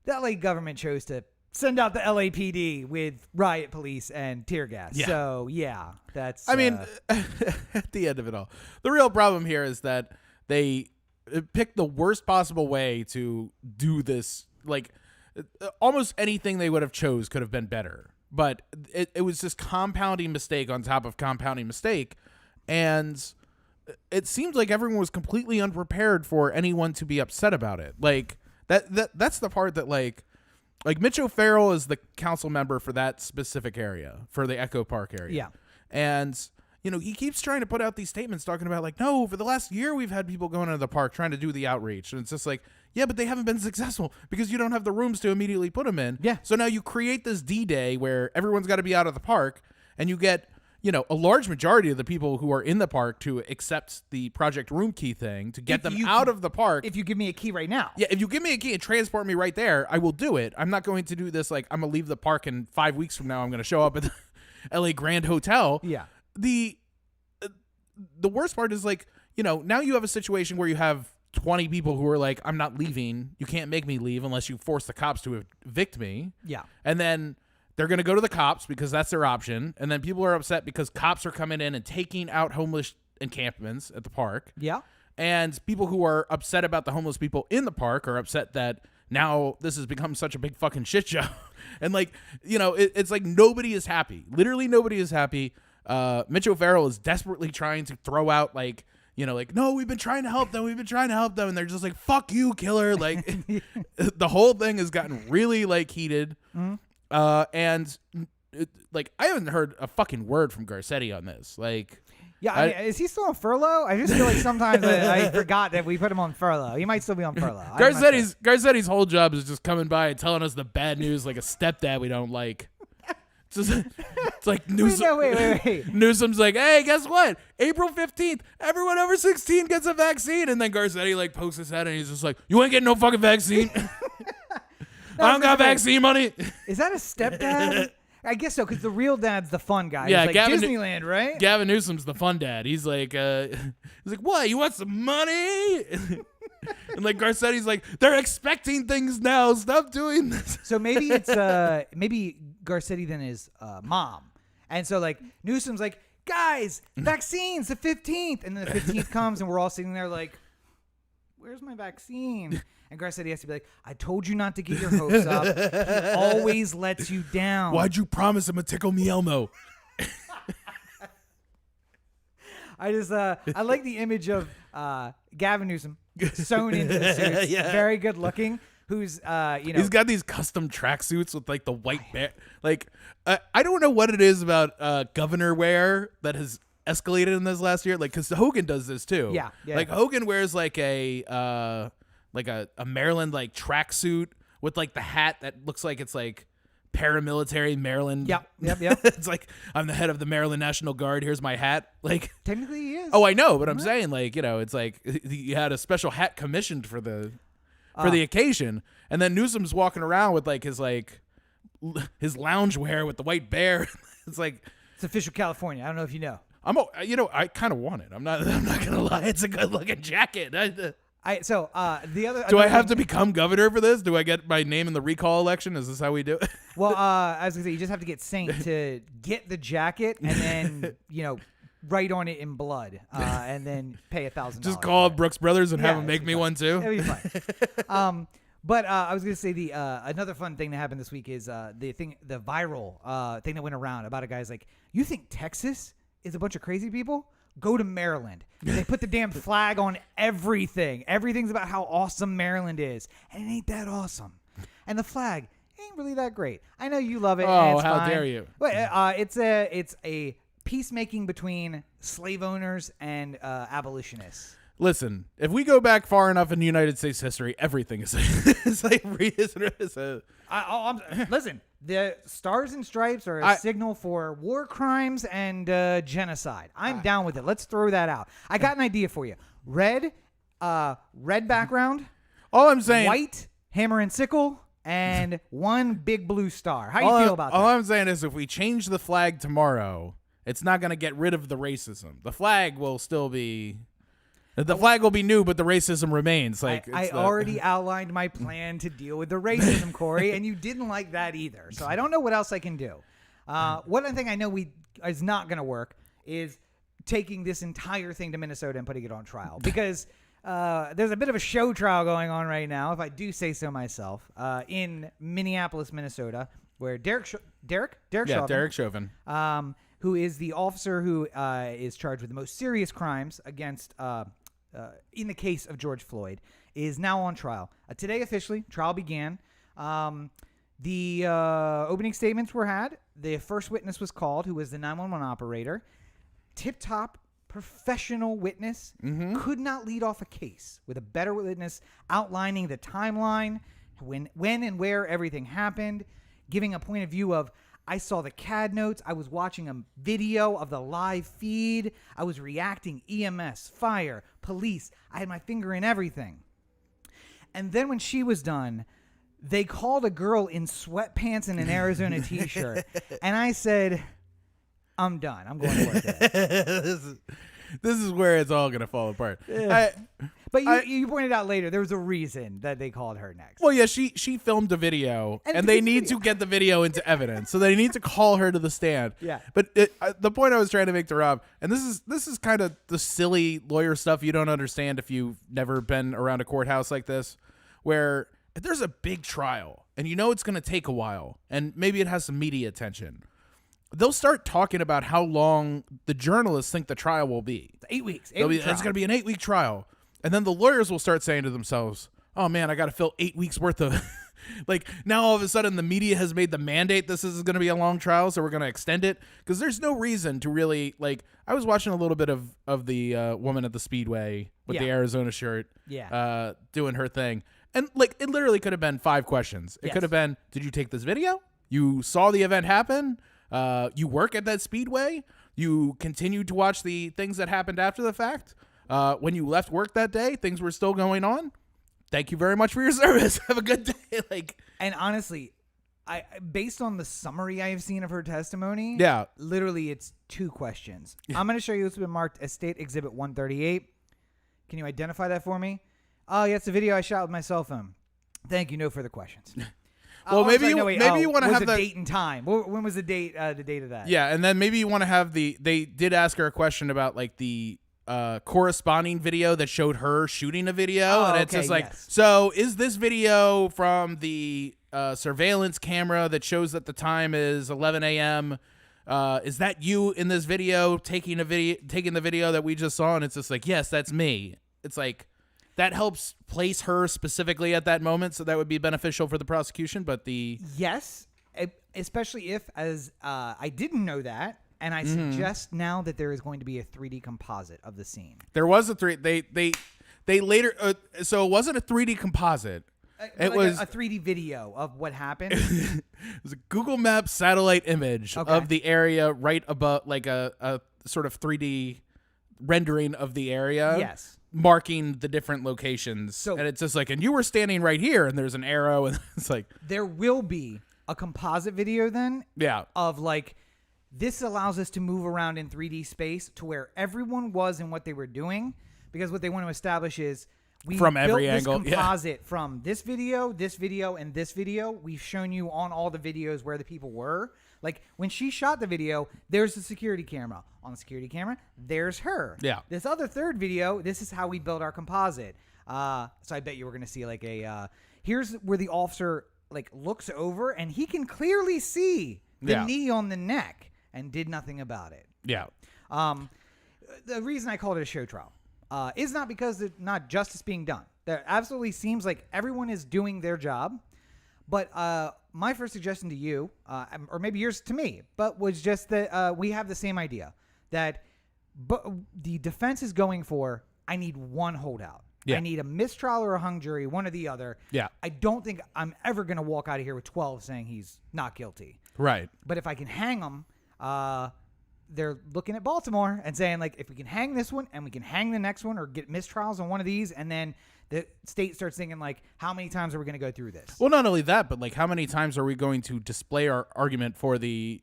the LA government chose to send out the LAPD with riot police and tear gas. Yeah. So yeah, that's. I mean, at the end of it all, the real problem here is that they picked the worst possible way to do this. Like, almost anything they would have chose could have been better, but it was just compounding mistake on top of compounding mistake, and it seems like everyone was completely unprepared for anyone to be upset about it. Like that's the part that like Mitch O'Farrell is the council member for that specific area, for the Echo Park area. Yeah. And, he keeps trying to put out these statements talking about like, no, for the last year, we've had people going into the park trying to do the outreach. And it's just like, yeah, but they haven't been successful because you don't have the rooms to immediately put them in. Yeah. So now you create this D-Day where everyone's got to be out of the park, and you get, a large majority of the people who are in the park to accept the Project Room Key thing to get them out of the park. If you give me a key right now. Yeah, if you give me a key and transport me right there, I will do it. I'm not going to do this like I'm going to leave the park and 5 weeks from now I'm going to show up at the LA Grand Hotel. Yeah. The worst part is like, now you have a situation where you have 20 people who are like, I'm not leaving. You can't make me leave unless you force the cops to evict me. Yeah. And then they're going to go to the cops because that's their option. And then people are upset because cops are coming in and taking out homeless encampments at the park. Yeah. And people who are upset about the homeless people in the park are upset that now this has become such a big fucking shit show. And like, it's like nobody is happy. Literally nobody is happy. Mitch O'Farrell is desperately trying to throw out like, no, we've been trying to help them. We've been trying to help them. And they're just like, fuck you, killer. Like the whole thing has gotten really like heated. Mm-hmm. And like, I haven't heard a fucking word from Garcetti on this. Like, yeah, I mean, is he still on furlough? I just feel like sometimes I forgot that we put him on furlough. He might still be on furlough. Garcetti's whole job is just coming by and telling us the bad news like a stepdad we don't like. It's like Newsom. Wait. Newsom's like, hey, guess what? April 15th, everyone over 16 gets a vaccine. And then Garcetti like pokes his head and he's just like, you ain't getting no fucking vaccine. I don't got vaccine money. Is that a stepdad? I guess so, because the real dad's the fun guy. Yeah, he's like Disneyland, right? Gavin Newsom's the fun dad. He's like, what? You want some money? And like Garcetti's like, they're expecting things now. Stop doing this. So maybe it's maybe Garcetti then is mom, and so like Newsom's like, guys, vaccines the 15th, and then the 15th comes, and we're all sitting there like, where's my vaccine? And Garcetti has to be like, I told you not to get your hopes up. He always lets you down. Why'd you promise him a tickle me Elmo? I like the image of Gavin Newsom sewn into the suits, very good looking. Who's he's got these custom tracksuits with like the white bear. Like I don't know what it is about governor wear that has escalated in this last year. Like, because Hogan does this too. Yeah. Like Hogan wears like a Maryland like tracksuit with like the hat that looks like it's like paramilitary Maryland. Yep. It's like, I'm the head of the Maryland National Guard. Here's my hat. Like, technically he is. Oh, I know, but I'm saying like, it's like he had a special hat commissioned for the occasion, and then Newsom's walking around with like his lounge wear with the white bear. It's like, it's official California. I don't know if you know. I kind of want it. I'm not gonna lie. It's a good looking jacket. The other. Do I have to become governor for this? Do I get my name in the recall election? Is this how we do it? Well, I was gonna say you just have to get Saint to get the jacket and then write on it in blood and then pay $1,000. Just call Brooks Brothers and have them make me one too. That'd be fine. But I was gonna say the another fun thing that happened this week is the viral thing that went around about a guy's like, you think Texas is a bunch of crazy people? Go to Maryland. They put the damn flag on everything. Everything's about how awesome Maryland is, and it ain't that awesome. And the flag ain't really that great. I know you love it. Oh, it's how fine. dare you! But it's a peacemaking between slave owners and abolitionists. Listen, if we go back far enough in United States history, everything is slavery. Listen, the stars and stripes are a signal for war crimes and genocide. I'm down with it. Let's throw that out. I got an idea for you. Red background. All I'm saying, white hammer and sickle, and one big blue star. How do you feel about that? All I'm saying is, if we change the flag tomorrow, it's not going to get rid of the racism. The flag will still be. The flag will be new, but the racism remains. Like I already outlined my plan to deal with the racism, Corey, and you didn't like that either. So I don't know what else I can do. One thing I know is not going to work is taking this entire thing to Minnesota and putting it on trial, because there's a bit of a show trial going on right now, if I do say so myself, in Minneapolis, Minnesota, where Derek Chauvin, who is the officer who is charged with the most serious crimes against in the case of George Floyd, is now on trial. Today, officially, trial began. The opening statements were had. The first witness was called, who was the 911 operator. Tip-top professional witness, could not lead off a case with a better witness outlining the timeline, when and where everything happened, giving a point of view of, I saw the CAD notes, I was watching a video of the live feed, I was reacting, EMS, fire, police, I had my finger in everything. And then when she was done, they called a girl in sweatpants and an Arizona t-shirt, and I said, I'm done. I'm going to work today. This is where it's all going to fall apart. But you pointed out later there was a reason that they called her next. Well, yeah, she filmed a video, and they need to get the video into evidence, so they need to call her to the stand. Yeah. But the point I was trying to make to Rob, and this is kind of the silly lawyer stuff you don't understand if you've never been around a courthouse like this, where if there's a big trial, and you know it's going to take a while, and maybe it has some media attention, they'll start talking about how long the journalists think the trial will be. 8 weeks. It's going to be an 8-week trial. And then the lawyers will start saying to themselves, oh, man, I got to fill 8 weeks worth of... like, now all of a sudden the media has made the mandate this is going to be a long trial, so we're going to extend it. Because there's no reason to really... Like, I was watching a little bit of the woman at the Speedway with the Arizona shirt doing her thing. And, like, it literally could have been 5 questions. It could have been, did you take this video? You saw the event happen? You work at that Speedway. You continued to watch the things that happened after the fact. When you left work that day, things were still going on. Thank you very much for your service. Have a good day. And honestly, I based on the summary I have seen of her testimony, literally it's 2 questions. I'm going to show you what's been marked as State Exhibit 138. Can you identify that for me? Oh, yeah, it's a video I shot with my cell phone. Thank you. No further questions. Well, maybe you want to have the date and time. When was the date? The date of that? Yeah, and then maybe you want to have the. They did ask her a question about like the corresponding video that showed her shooting a video, and it's just like, so is this video from the surveillance camera that shows that the time is 11 a.m. Is that you in this video taking the video that we just saw? And it's just like, yes, that's me. It's like. That helps place her specifically at that moment, so that would be beneficial for the prosecution. But yes, especially if, as I didn't know that, and I suggest now that there is going to be a 3D composite of the scene. There was a they later so it wasn't a 3D composite. It was a 3D video of what happened. It was a Google Maps satellite image of the area right above, like a sort of 3D rendering of the area. Yes. Marking the different locations. So, and it's just like, and you were standing right here, and there's an arrow, and it's like... There will be a composite video then. Yeah. Of like, this allows us to move around in 3D space to where everyone was and what they were doing, because what they want to establish is we from built every this angle composite from this video, and this video. We've shown you on all the videos where the people were. Like, when she shot the video, there's the security camera. On the security camera, there's her. Yeah. This other third video, this is how we built our composite. So I bet you we're going to see, like, here's where the officer, like, looks over, and he can clearly see the knee on the neck and did nothing about it. Yeah. The reason I called it a show trial is not because there's not justice being done. There absolutely seems like everyone is doing their job. But my first suggestion to you, or maybe yours to me, but was just that we have the same idea that the defense is going for, I need one holdout. Yeah. I need a mistrial or a hung jury, one or the other. Yeah. I don't think I'm ever going to walk out of here with 12 saying he's not guilty. Right. But if I can hang him, they're looking at Baltimore and saying, like, if we can hang this one and we can hang the next one or get mistrials on one of these, and then the state starts thinking, like, how many times are we going to go through this? Well, not only that, but, like, how many times are we going to display our argument for the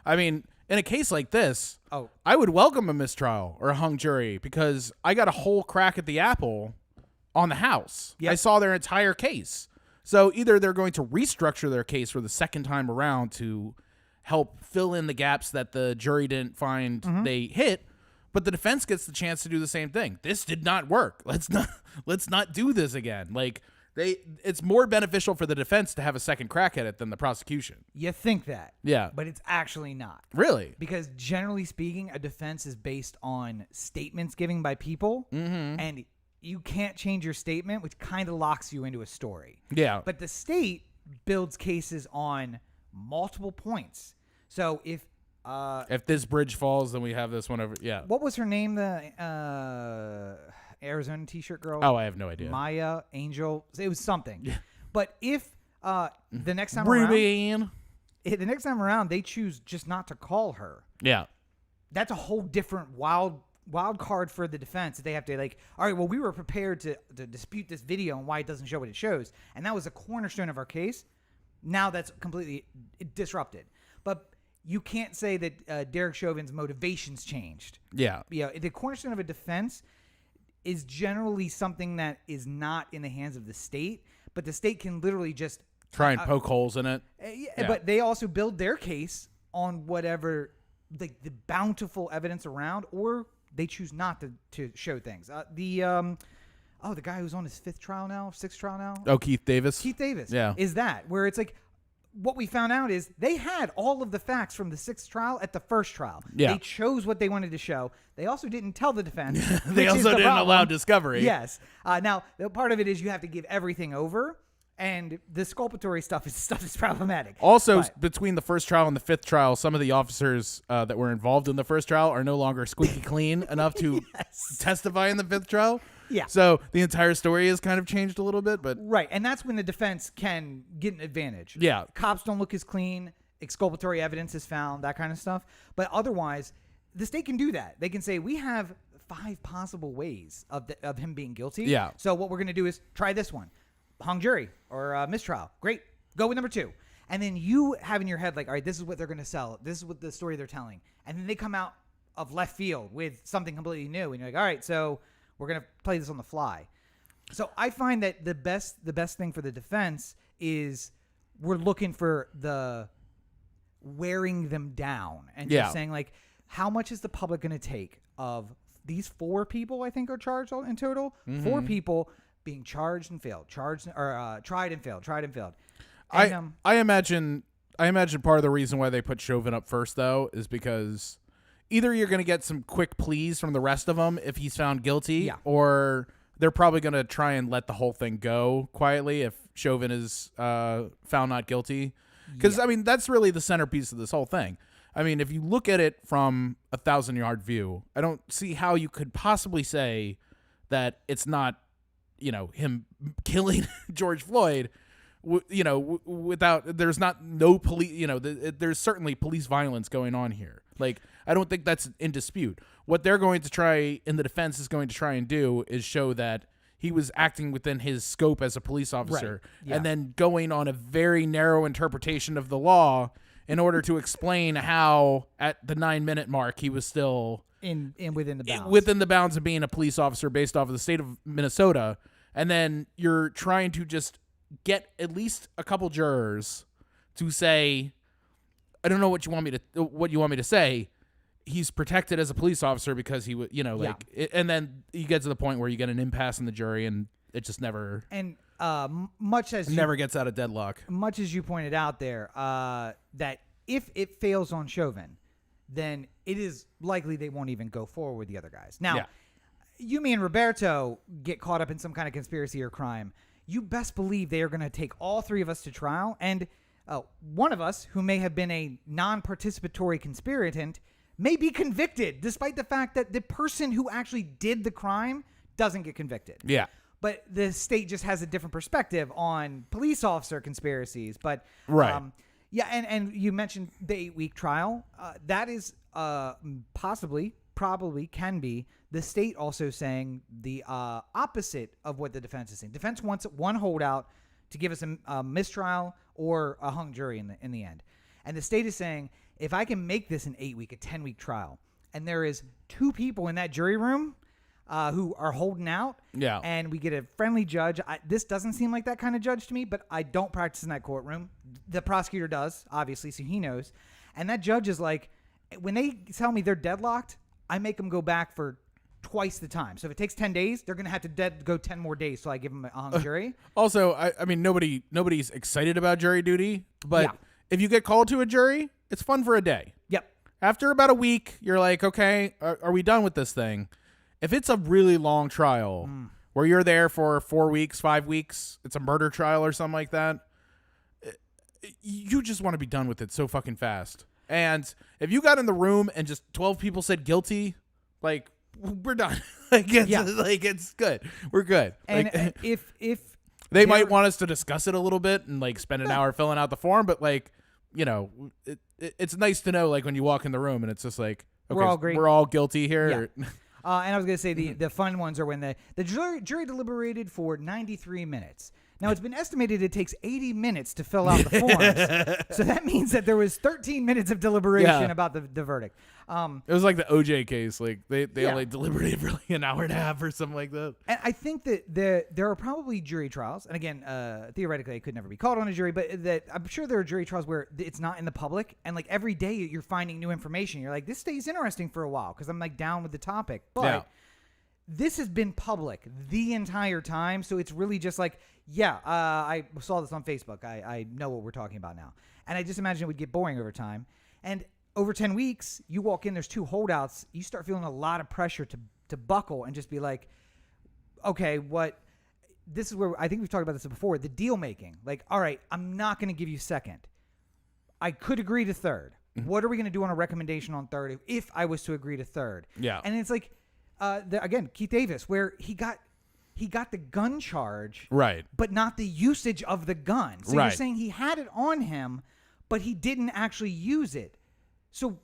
I mean, in a case like this, Oh. I would welcome a mistrial or a hung jury because I got a whole crack at the apple on the House. Yep. I saw their entire case. So either they're going to restructure their case for the second time around to help fill in the gaps that the jury didn't find they hit, but the defense gets the chance to do the same thing. This did not work. Let's not do this again. Like it's more beneficial for the defense to have a second crack at it than the prosecution. You think that. Yeah. But it's actually not. Really? Because generally speaking, a defense is based on statements given by people, and you can't change your statement, which kind of locks you into a story. Yeah. But the state builds cases on multiple points. So if this bridge falls, then we have this one over. Yeah. what was her name? The Arizona T-shirt girl. Oh, I have no idea. Maya Angel. It was something. Yeah. But if the next time Ruben. the next time around they choose just not to call her, Yeah. that's a whole different wild card for the defense. They have to all right, well, we were prepared to dispute this video and why it doesn't show what it shows, and that was a cornerstone of our case. Now that's completely disrupted. But you can't say that Derek Chauvin's motivations changed. Yeah. The cornerstone of a defense is generally something that is not in the hands of the state, but the state can literally just Try and poke holes in it. Yeah. But they also build their case on whatever the bountiful evidence around, or they choose not to show things. The guy who's on his sixth trial now. Oh, Keith Davis. Keith Davis. Yeah. Is that where it's like what we found out is they had all of the facts from the sixth trial at the first trial. Yeah. They chose what they wanted to show. They also didn't tell the defense. They which is also the didn't problem. allow discovery. Yes. Now, the part of it is you have to give everything over, and the exculpatory stuff is problematic. Also, But- between the first trial and the fifth trial, some of the officers that were involved in the first trial are no longer squeaky clean enough to testify in the fifth trial. Yeah. So the entire story has kind of changed a little bit, but Right, and that's when the defense can get an advantage. Yeah. Cops don't look as clean, exculpatory evidence is found, that kind of stuff. But otherwise, the state can do that. They can say, we have 5 possible ways of him being guilty. Yeah. So what we're going to do is try this one. Hung jury or mistrial. Great. Go with number 2. And then you have in your head, all right, this is what they're going to sell. This is what the story they're telling. And then they come out of left field with something completely new. And you're like, all right, so we're going to play this on the fly. So I find that the best thing for the defense is we're looking for the wearing them down and just saying, how much is the public going to take of these 4 people, I think, are charged in total? 4 people being charged and failed, tried and failed. And, I imagine part of the reason why they put Chauvin up first, though, is because either you're going to get some quick pleas from the rest of them if he's found guilty, or they're probably going to try and let the whole thing go quietly if Chauvin is found not guilty. Because, I mean, that's really the centerpiece of this whole thing. I mean, if you look at it from a 1,000-yard view, I don't see how you could possibly say that it's not, him killing George Floyd, without, there's not no police, there's certainly police violence going on here. I don't think that's in dispute. What they're going to try, and the defense is going to try and do, is show that he was acting within his scope as a police officer, and then going on a very narrow interpretation of the law in order to explain how at the 9-minute mark he was still within the bounds of being a police officer based off of the state of Minnesota. And then you're trying to just get at least a couple jurors to say, I don't know what you want me to say. He's protected as a police officer because he would, and then you get to the point where you get an impasse in the jury and it just never never gets out of deadlock. Much as you pointed out there, that if it fails on Chauvin, then it is likely they won't even go forward with the other guys. Now, you, me, and Roberto get caught up in some kind of conspiracy or crime. You best believe they are going to take all 3 of us to trial, and one of us, who may have been a non-participatory conspiratant, may be convicted, despite the fact that the person who actually did the crime doesn't get convicted. Yeah. But the state just has a different perspective on police officer conspiracies. But right. And you mentioned the 8-week trial. That is probably can be the state also saying the opposite of what the defense is saying. Defense wants one holdout to give us a mistrial or a hung jury in the end. And the state is saying, if I can make this an 8-week, a 10-week trial, and there is 2 people in that jury room who are holding out, and we get a friendly judge. This doesn't seem like that kind of judge to me, but I don't practice in that courtroom. The prosecutor does, obviously, so he knows. And that judge is like, when they tell me they're deadlocked, I make them go back for twice the time. So if it takes 10 days, they're going to have to go 10 more days till I give them a hung jury. Also, I mean, nobody's excited about jury duty, but if you get called to a jury, it's fun for a day. Yep. After about a week, you're like, okay, are we done with this thing? If it's a really long trial where you're there for 4 weeks, 5 weeks, it's a murder trial or something like that, you just want to be done with it so fucking fast. And if you got in the room and just 12 people said guilty, like, we're done. Like, it's good. We're good. And like, if they might want us to discuss it a little bit and like spend an hour filling out the form, but like, you know, it's nice to know, like, when you walk in the room and it's just like, okay, we're all guilty here. Yeah. And I was going to say the fun ones are when the jury deliberated for 93 minutes. Now, it's been estimated it takes 80 minutes to fill out the forms. So that means that there was 13 minutes of deliberation about the verdict. It was like the OJ case. Like they only deliberated for like an hour and a half or something like that. And I think that there are probably jury trials. And again, theoretically, it could never be called on a jury. But that I'm sure there are jury trials where it's not in the public. And like every day you're finding new information. You're like, this stays interesting for a while because I'm like down with the topic. But this has been public the entire time. So it's really just like, I saw this on Facebook. I know what we're talking about now. And I just imagine it would get boring over time. And over 10 weeks, you walk in, there's 2 holdouts. You start feeling a lot of pressure to buckle and just be like, okay, this is where I think we've talked about this before, the deal making. Like, all right, I'm not going to give you second. I could agree to third. What are we going to do on a recommendation on third if I was to agree to third? Yeah. And it's like, again, Keith Davis, where he got the gun charge, right, but not the usage of the gun. So you're saying he had it on him, but he didn't actually use it. So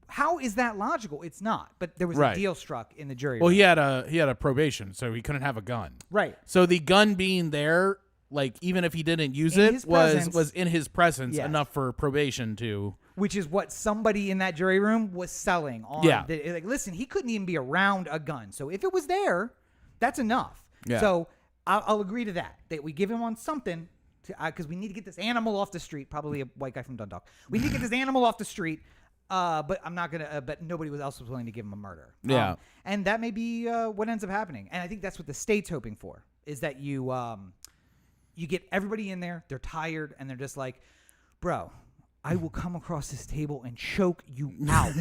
how is that logical? It's not. But there was a deal struck in the jury. Well, he had a probation, so he couldn't have a gun. Right. So the gun being there, like even if he didn't use it, was in his presence enough for probation to. Which is what somebody in that jury room was selling on. Yeah. Like, listen, he couldn't even be around a gun. So if it was there, that's enough. Yeah. So I'll agree to that we give him on something because we need to get this animal off the street. Probably a white guy from Dundalk. We need to get this animal off the street. But I'm not gonna. But nobody else was willing to give him a murder. Yeah. And that may be what ends up happening. And I think that's what the state's hoping for is that you get everybody in there. They're tired and they're just like, bro, I will come across this table and choke you out.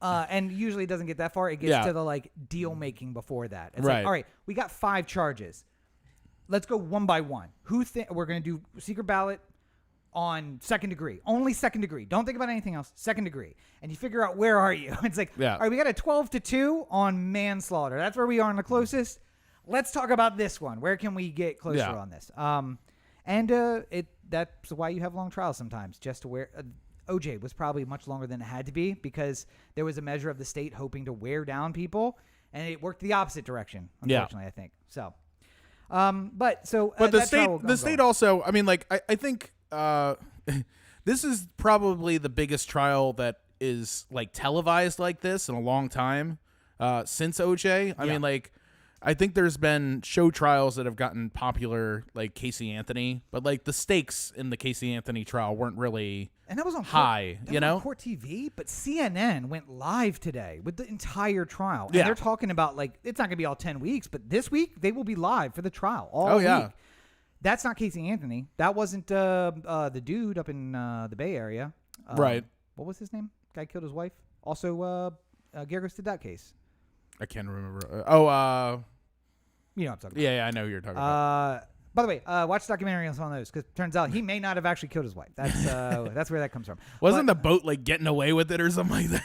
And usually it doesn't get that far. It gets to the like deal making before that. It's like, all right, we got 5 charges. Let's go one by one. We're going to do secret ballot on second degree. Only second degree. Don't think about anything else. Second degree. And you figure out where are you. It's like, all right, we got a 12-2 on manslaughter. That's where we are on the closest. Let's talk about this one. Where can we get closer on this? That's why you have long trials sometimes, just to where OJ was probably much longer than it had to be because there was a measure of the state hoping to wear down people, and it worked the opposite direction. Unfortunately, I think so. But the state also. I mean, like I think this is probably the biggest trial that is like televised like this in a long time since OJ. I mean, like. I think there's been show trials that have gotten popular, like Casey Anthony, but like the stakes in the Casey Anthony trial weren't really and that was on high, you know? On Court TV, but CNN went live today with the entire trial. And they're talking about like it's not going to be all 10 weeks, but this week they will be live for the trial all week. That's not Casey Anthony. That wasn't the dude up in the Bay Area. Right. What was his name? Guy killed his wife. Also, Gargos did that case. I can't remember. You know what I'm talking about. Yeah, I know who you're talking about. By the way, watch the documentary on some of those because it turns out he may not have actually killed his wife. That's where that comes from. Wasn't the boat like getting away with it or something like that?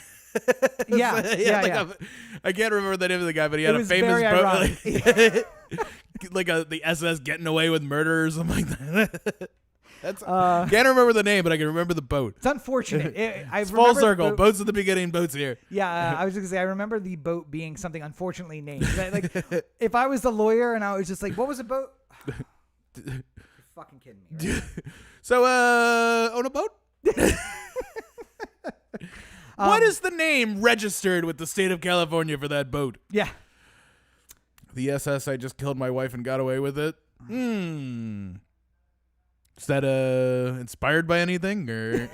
Yeah. I can't remember the name of the guy, but he had a famous boat. Like the SS getting away with murder or something like that. Can't remember the name, but I can remember the boat. It's unfortunate. It's full circle. Boats at the beginning, boats here. Yeah, I was just gonna say I remember the boat being something unfortunately named. Like if I was the lawyer and I was just like, what was the boat? fucking kidding me. Right? So, on a boat? What is the name registered with the state of California for that boat? Yeah. The SS I just killed my wife and got away with it. Is that inspired by anything or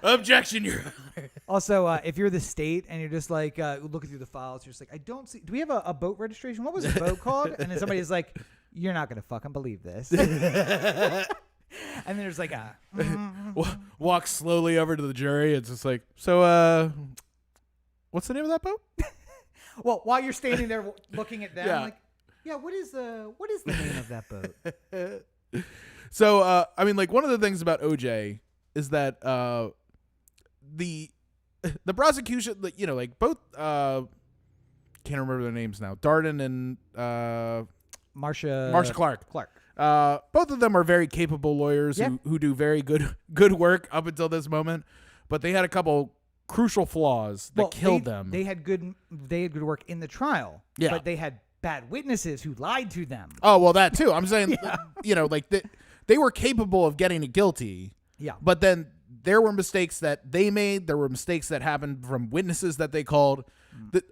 objection, Your Honor. Also, if you're the state and you're just like looking through the files, you're just like, I don't see. Do we have a boat registration? What was the boat called? And then somebody's like, you're not gonna fucking believe this. And then there's like walk slowly over to the jury. It's just like, so what's the name of that boat? Well, while you're standing there looking at them, Yeah. like, yeah, what is the name of that boat? So, I mean, like, one of the things about OJ is that the prosecution, you know, like both can't remember their names now, Darden and Marsha Clark. Clark. Both of them are very capable lawyers who do very good work up until this moment, but they had a couple crucial flaws that killed them. They had good work in the trial, Yeah. but they had bad witnesses who lied to them. Oh, well, that too. I'm saying, you know, like they were capable of getting it guilty. Yeah. But then there were mistakes that they made. There were mistakes that happened from witnesses that they called.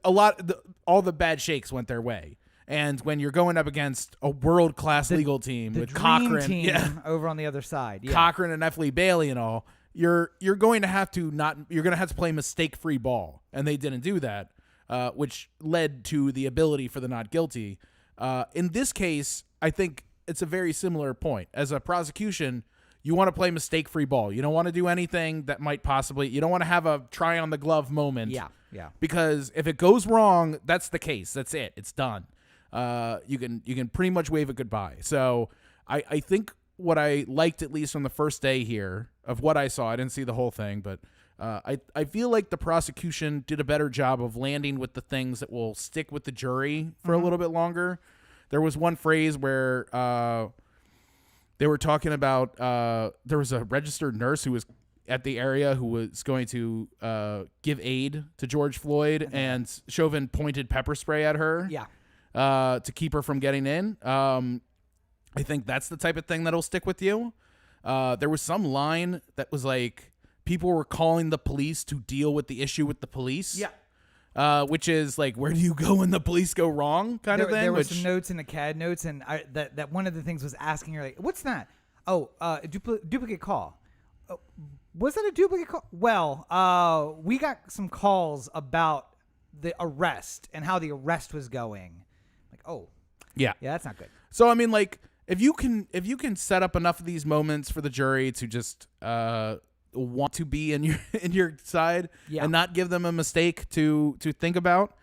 All the bad shakes went their way. And when you're going up against a world-class legal team with dream Cochran, team over on the other side, Cochran and F. Lee Bailey and all, you're going to have to play mistake-free ball, and they didn't do that, which led to the ability for the not guilty. In this case, I think it's a very similar point. As a prosecution, you want to play mistake-free ball. You don't want to do anything that might possibly. You don't want to have a try on the glove moment. Yeah. Because if it goes wrong, that's the case. That's it. It's done. You can pretty much wave it goodbye. So I think what I liked, at least on the first day here, of what I saw, I didn't see the whole thing, but I feel like the prosecution did a better job of landing with the things that will stick with the jury for a little bit longer. There was one phrase where they were talking about there was a registered nurse who was at the area who was going to give aid to George Floyd, and Chauvin pointed pepper spray at her. Yeah. To keep her from getting in. I think that's the type of thing that'll stick with you. There was some line that was like, people were calling the police to deal with the issue with the police. Yeah. Which is like, where do you go when the police go wrong kind of thing? There were some notes in the CAD notes, and that one of the things was asking her, like, what's that? Oh, duplicate call. Was that a duplicate call? Well, we got some calls about the arrest and how the arrest was going. Like, oh, yeah, that's not good. So I mean, like, if you can set up enough of these moments for the jury to just want to be in your side and not give them a mistake to think about,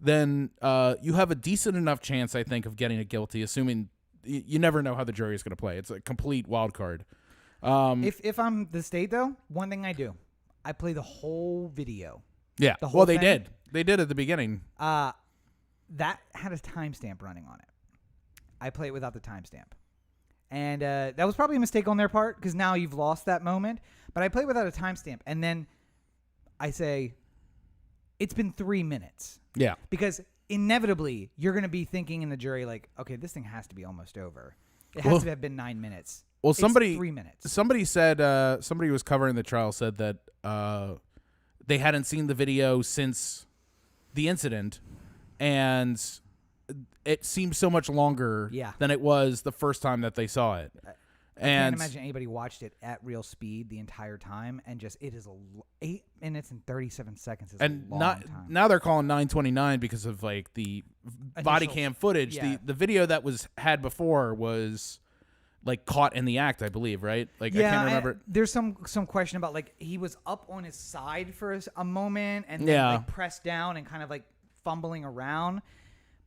then you have a decent enough chance, I think, of getting it guilty. Assuming you never know how the jury is going to play. It's a complete wild card. If I'm the state, though, one thing I do, I play the whole video. Yeah. The whole Well, they thing. did. They did at the beginning. That had a timestamp running on it. I play it without the timestamp. And that was probably a mistake on their part, because now you've lost that moment. But I play it without a timestamp. And then I say, it's been 3 minutes. Yeah. Because inevitably, you're going to be thinking in the jury, like, okay, this thing has to be almost over. It has to have been 9 minutes. Well, It's somebody 3 minutes. Somebody said somebody who was covering the trial said that they hadn't seen the video since the incident, and it seemed so much longer than it was the first time that they saw it. I can't imagine anybody watched it at real speed the entire time, and just it is 8 minutes and 37 seconds. Is and a long not time. now they're calling 9:29 because of like the body Initial- cam footage. yeah. The video that was had before was like caught in the act, I believe, right? Like I can't remember. There's some question about like he was up on his side for a moment and then like pressed down and kind of like fumbling around.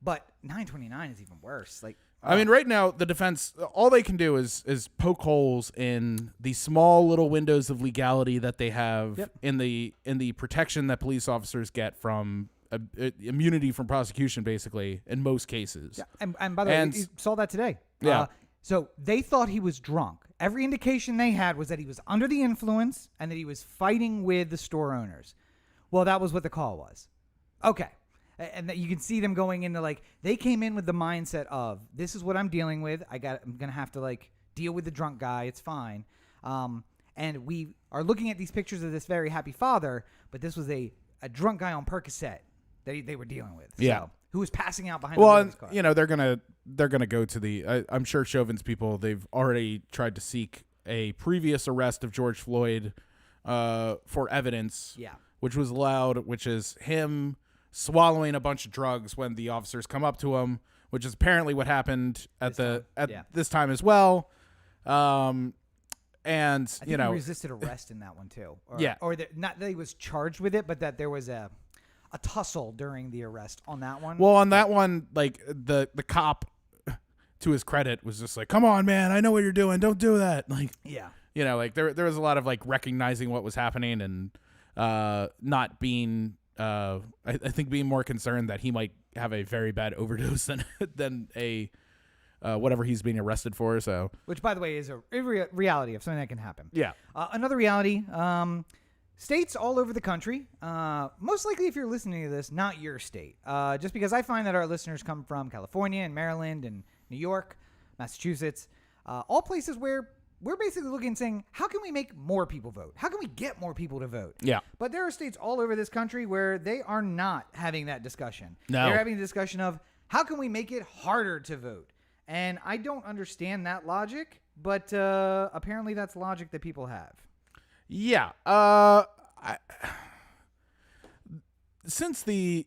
But 9:29 is even worse. Like I mean, right now the defense, all they can do is poke holes in the small little windows of legality that they have in the protection that police officers get from immunity from prosecution, basically in most cases. Yeah. And by the way, you saw that today. Yeah. So they thought he was drunk. Every indication they had was that he was under the influence and that he was fighting with the store owners. Well, that was what the call was. Okay. And that you can see them going into like, they came in with the mindset of, this is what I'm dealing with. I'm going to have to like deal with the drunk guy. It's fine. And we are looking at these pictures of this very happy father, but this was a drunk guy on Percocet that they were dealing with. Yeah. So, who was passing out behind the wheel of his car. You know, they're gonna go to the. I'm sure Chauvin's people. They've already tried to seek a previous arrest of George Floyd for evidence. Yeah. Which was allowed, which is him swallowing a bunch of drugs when the officers come up to him, which is apparently what happened at this time as well. And I think he resisted arrest in that one too. Or not that he was charged with it, but that there was a tussle during the arrest on that one. Well, on that one, like the cop, to his credit, was just like, "Come on, man, I know what you're doing. Don't do that." Like, yeah, you know, like there was a lot of like recognizing what was happening and not being, I think being more concerned that he might have a very bad overdose than a whatever he's being arrested for. So, which, by the way, is a reality of something that can happen. Yeah. Another reality. States all over the country, most likely if you're listening to this, not your state, just because I find that our listeners come from California and Maryland and New York, Massachusetts, all places where we're basically looking and saying, how can we make more people vote? How can we get more people to vote? Yeah. But there are states all over this country where they are not having that discussion. No. They're having a discussion of how can we make it harder to vote? And I don't understand that logic, but apparently that's logic that people have. Yeah. Since the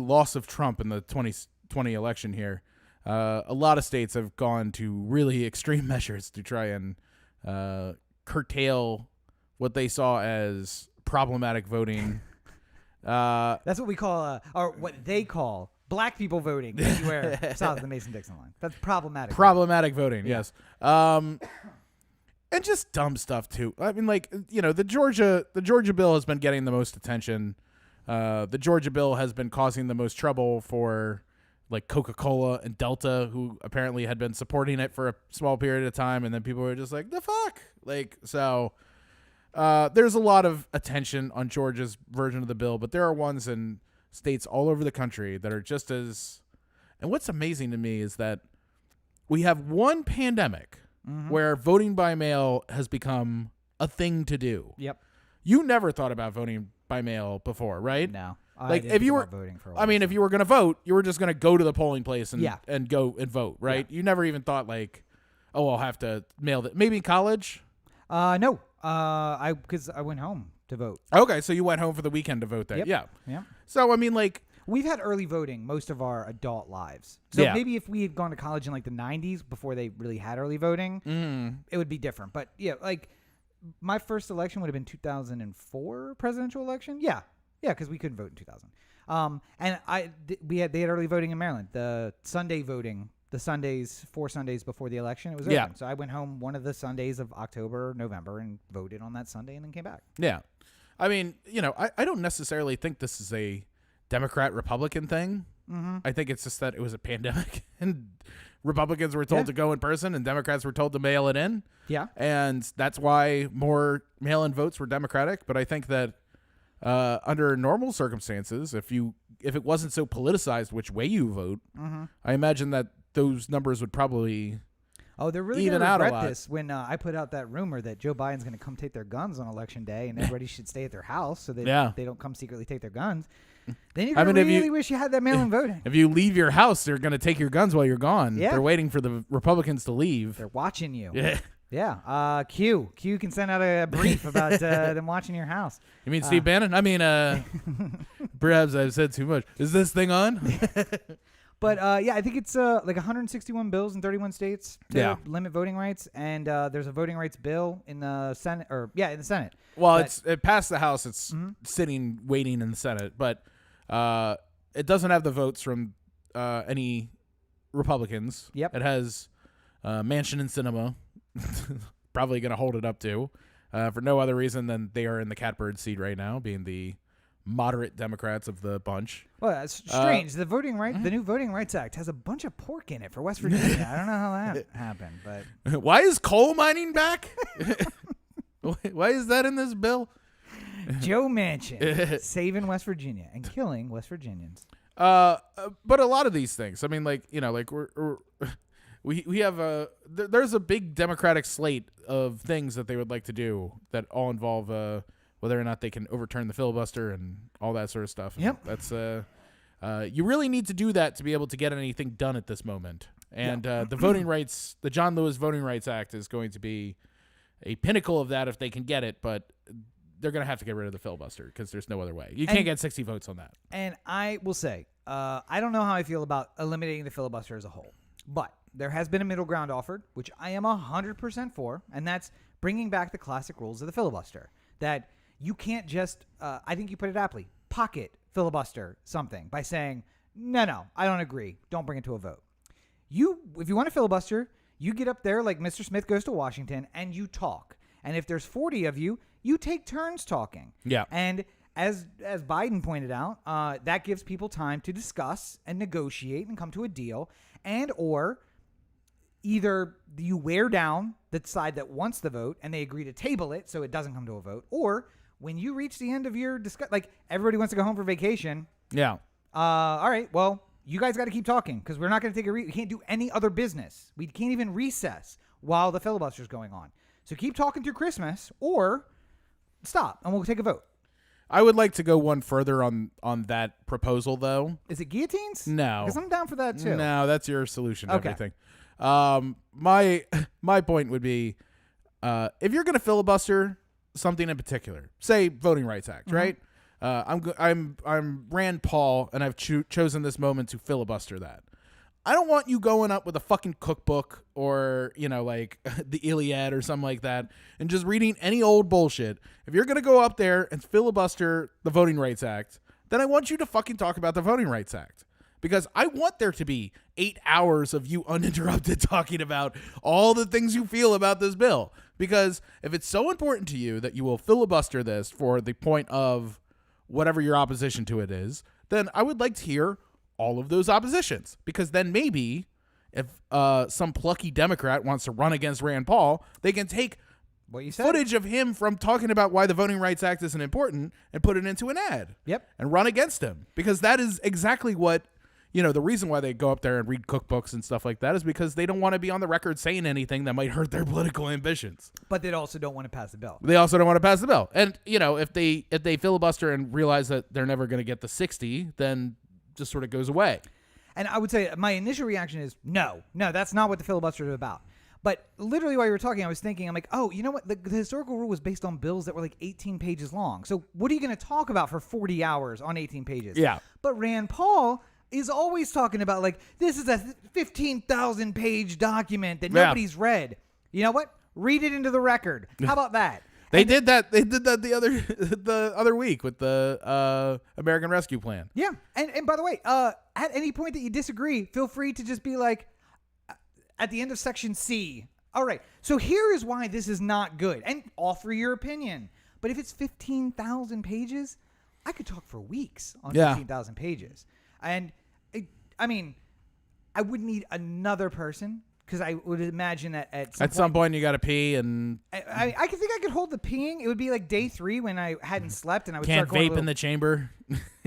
loss of Trump in the 2020 election here, a lot of states have gone to really extreme measures to try and curtail what they saw as problematic voting. That's what we call, or what they call, black people voting anywhere south of the Mason-Dixon line. That's problematic. Problematic voting, yes. And just dumb stuff too. I mean, like, you know, the Georgia bill has been getting the most attention. The Georgia bill has been causing the most trouble for like Coca-Cola and Delta, who apparently had been supporting it for a small period of time, and then people were just like, the fuck? Like, so there's a lot of attention on Georgia's version of the bill, but there are ones in states all over the country that are just as. And what's amazing to me is that we have one pandemic where voting by mail has become a thing to do. Yep. You never thought about voting by mail before, right? No. Like if you were voting for a while, I mean, if you were going to vote, you were just going to go to the polling place and go and vote, right? Yeah. You never even thought like, oh, I'll have to mail that. Maybe in college? No. Because I went home to vote. Okay, so you went home for the weekend to vote there. Yep. Yeah. Yeah. So I mean, like, we've had early voting most of our adult lives. So maybe if we had gone to college in like the 90s before they really had early voting, it would be different. But yeah, like my first election would have been 2004 presidential election. Yeah. Yeah, because we couldn't vote in 2000. And they had early voting in Maryland. The Sunday voting, the Sundays, 4 Sundays before the election, it was open. So I went home one of the Sundays of October, November, and voted on that Sunday and then came back. Yeah. I mean, you know, I don't necessarily think this is a Democrat-Republican thing. I think it's just that it was a pandemic and Republicans were told to go in person and Democrats were told to mail it in. Yeah. And that's why more mail-in votes were Democratic. But I think that under normal circumstances, if it wasn't so politicized which way you vote, I imagine that those numbers would probably they're really even going to out a regret lot. this when I put out that rumor that Joe Biden's going to come take their guns on Election Day and everybody should stay at their house so that they don't come secretly take their guns. Then you're going to really wish you had that mail-in voting. If you leave your house, they're going to take your guns while you're gone. Yeah. They're waiting for the Republicans to leave. They're watching you. Yeah. Yeah. Q can send out a brief about them watching your house. You mean Steve Bannon? I mean, perhaps I've said too much. Is this thing on? But I think it's like 161 bills in 31 states to limit voting rights, and there's a voting rights bill in the Senate, in the Senate. Well, it passed the House. It's sitting, waiting in the Senate, but it doesn't have the votes from any Republicans. Yep. It has Manchin and Sinema. Probably going to hold it up to for no other reason than they are in the catbird seat right now, being the moderate Democrats of the bunch. Well, that's strange. The new Voting Rights Act has a bunch of pork in it for West Virginia. I don't know how that happened, but why is coal mining back? Why is that in this bill? Joe Manchin saving West Virginia and killing West Virginians. But a lot of these things, I mean, like, you know, like we have there's a big Democratic slate of things that they would like to do that all involve whether or not they can overturn the filibuster and all that sort of stuff. Yep. That's you really need to do that to be able to get anything done at this moment. And the voting rights, the John Lewis Voting Rights Act is going to be a pinnacle of that if they can get it, but they're going to have to get rid of the filibuster because there's no other way. You can't get 60 votes on that. And I will say, I don't know how I feel about eliminating the filibuster as a whole, but there has been a middle ground offered, which I am 100% for, and that's bringing back the classic rules of the filibuster. That you can't just, I think you put it aptly, pocket filibuster something by saying, no, I don't agree. Don't bring it to a vote. If you want to filibuster, you get up there like Mr. Smith Goes to Washington and you talk. And if there's 40 of you, you take turns talking. Yeah. And as Biden pointed out, that gives people time to discuss and negotiate and come to a deal, and or either you wear down the side that wants the vote and they agree to table it so it doesn't come to a vote, or when you reach the end of your discussion, like everybody wants to go home for vacation. Yeah. All right, well, you guys got to keep talking because we're not going to take we can't do any other business. We can't even recess while the filibuster's going on. So keep talking through Christmas or stop and we'll take a vote. I would like to go one further on that proposal, though. Is it guillotines? No. Because I'm down for that, too. No, that's your solution to Okay. everything. My point would be, if you're going to filibuster something in particular, say Voting Rights Act, right? I'm Rand Paul, and I've chosen this moment to filibuster that. I don't want you going up with a fucking cookbook or, like the Iliad or something like that and just reading any old bullshit. If you're going to go up there and filibuster the Voting Rights Act, then I want you to fucking talk about the Voting Rights Act. Because I want there to be 8 hours of you uninterrupted talking about all the things you feel about this bill. Because if it's so important to you that you will filibuster this for the point of whatever your opposition to it is, then I would like to hear all of those oppositions. Because then maybe if some plucky Democrat wants to run against Rand Paul, they can take what you said. Footage of him from talking about why the Voting Rights Act isn't important and put it into an ad. Yep. And run against him. Because that is exactly what, the reason why they go up there and read cookbooks and stuff like that is because they don't want to be on the record saying anything that might hurt their political ambitions. But they also don't want to pass the bill. They also don't want to pass the bill. And, if they filibuster and realize that they're never going to get the 60, then just sort of goes away. And I would say my initial reaction is no, that's not what the filibuster is about. But literally while you were talking, I was thinking, I'm like, oh, you know what? The historical rule was based on bills that were like 18 pages long. So what are you going to talk about for 40 hours on 18 pages? Yeah. But Rand Paul is always talking about like, this is a 15,000 page document that nobody's read. You know what? Read it into the record. How about that? They did that the other week with the American Rescue Plan. Yeah. And by the way, at any point that you disagree, feel free to just be like, at the end of section C, all right, so here is why this is not good, and offer your opinion. But if it's 15,000 pages, I could talk for weeks on 15,000 pages. And, I would need another person, because I would imagine that at some point you got to pee, and I think I could hold the peeing. It would be like day 3 when I hadn't slept, and I would can't start going vape in the chamber.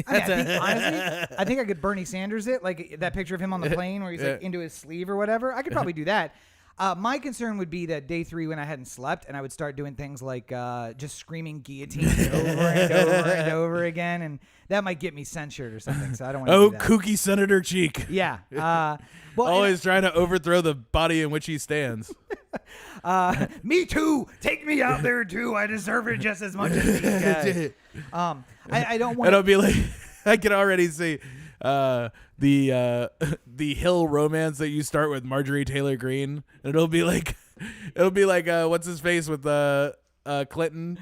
I think I could Bernie Sanders it, like that picture of him on the plane where he's like into his sleeve or whatever. I could probably do that. My concern would be that day 3 when I hadn't slept and I would start doing things like just screaming guillotine over and over and over again, and that might get me censured or something. So I don't want to do that. Kooky Senator Cheek. Yeah. Always trying to overthrow the body in which he stands. Me too. Take me out there too. I deserve it just as much as these guys. I don't want. It'll be like I can already see the Hill romance that you start with Marjorie Taylor Greene. It'll be like what's his face with Clinton,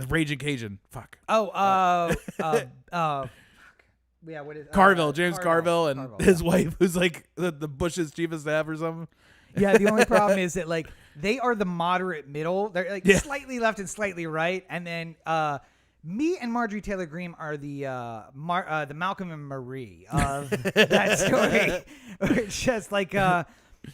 Raging Cajun. Fuck. Yeah, what is Carville, James Carville, and his wife, who's like the Bush's chief of staff or something. Yeah, the only problem is that like they are the moderate middle. They're like slightly left and slightly right, and then me and Marjorie Taylor Greene are the Malcolm and Marie of that story. It's just like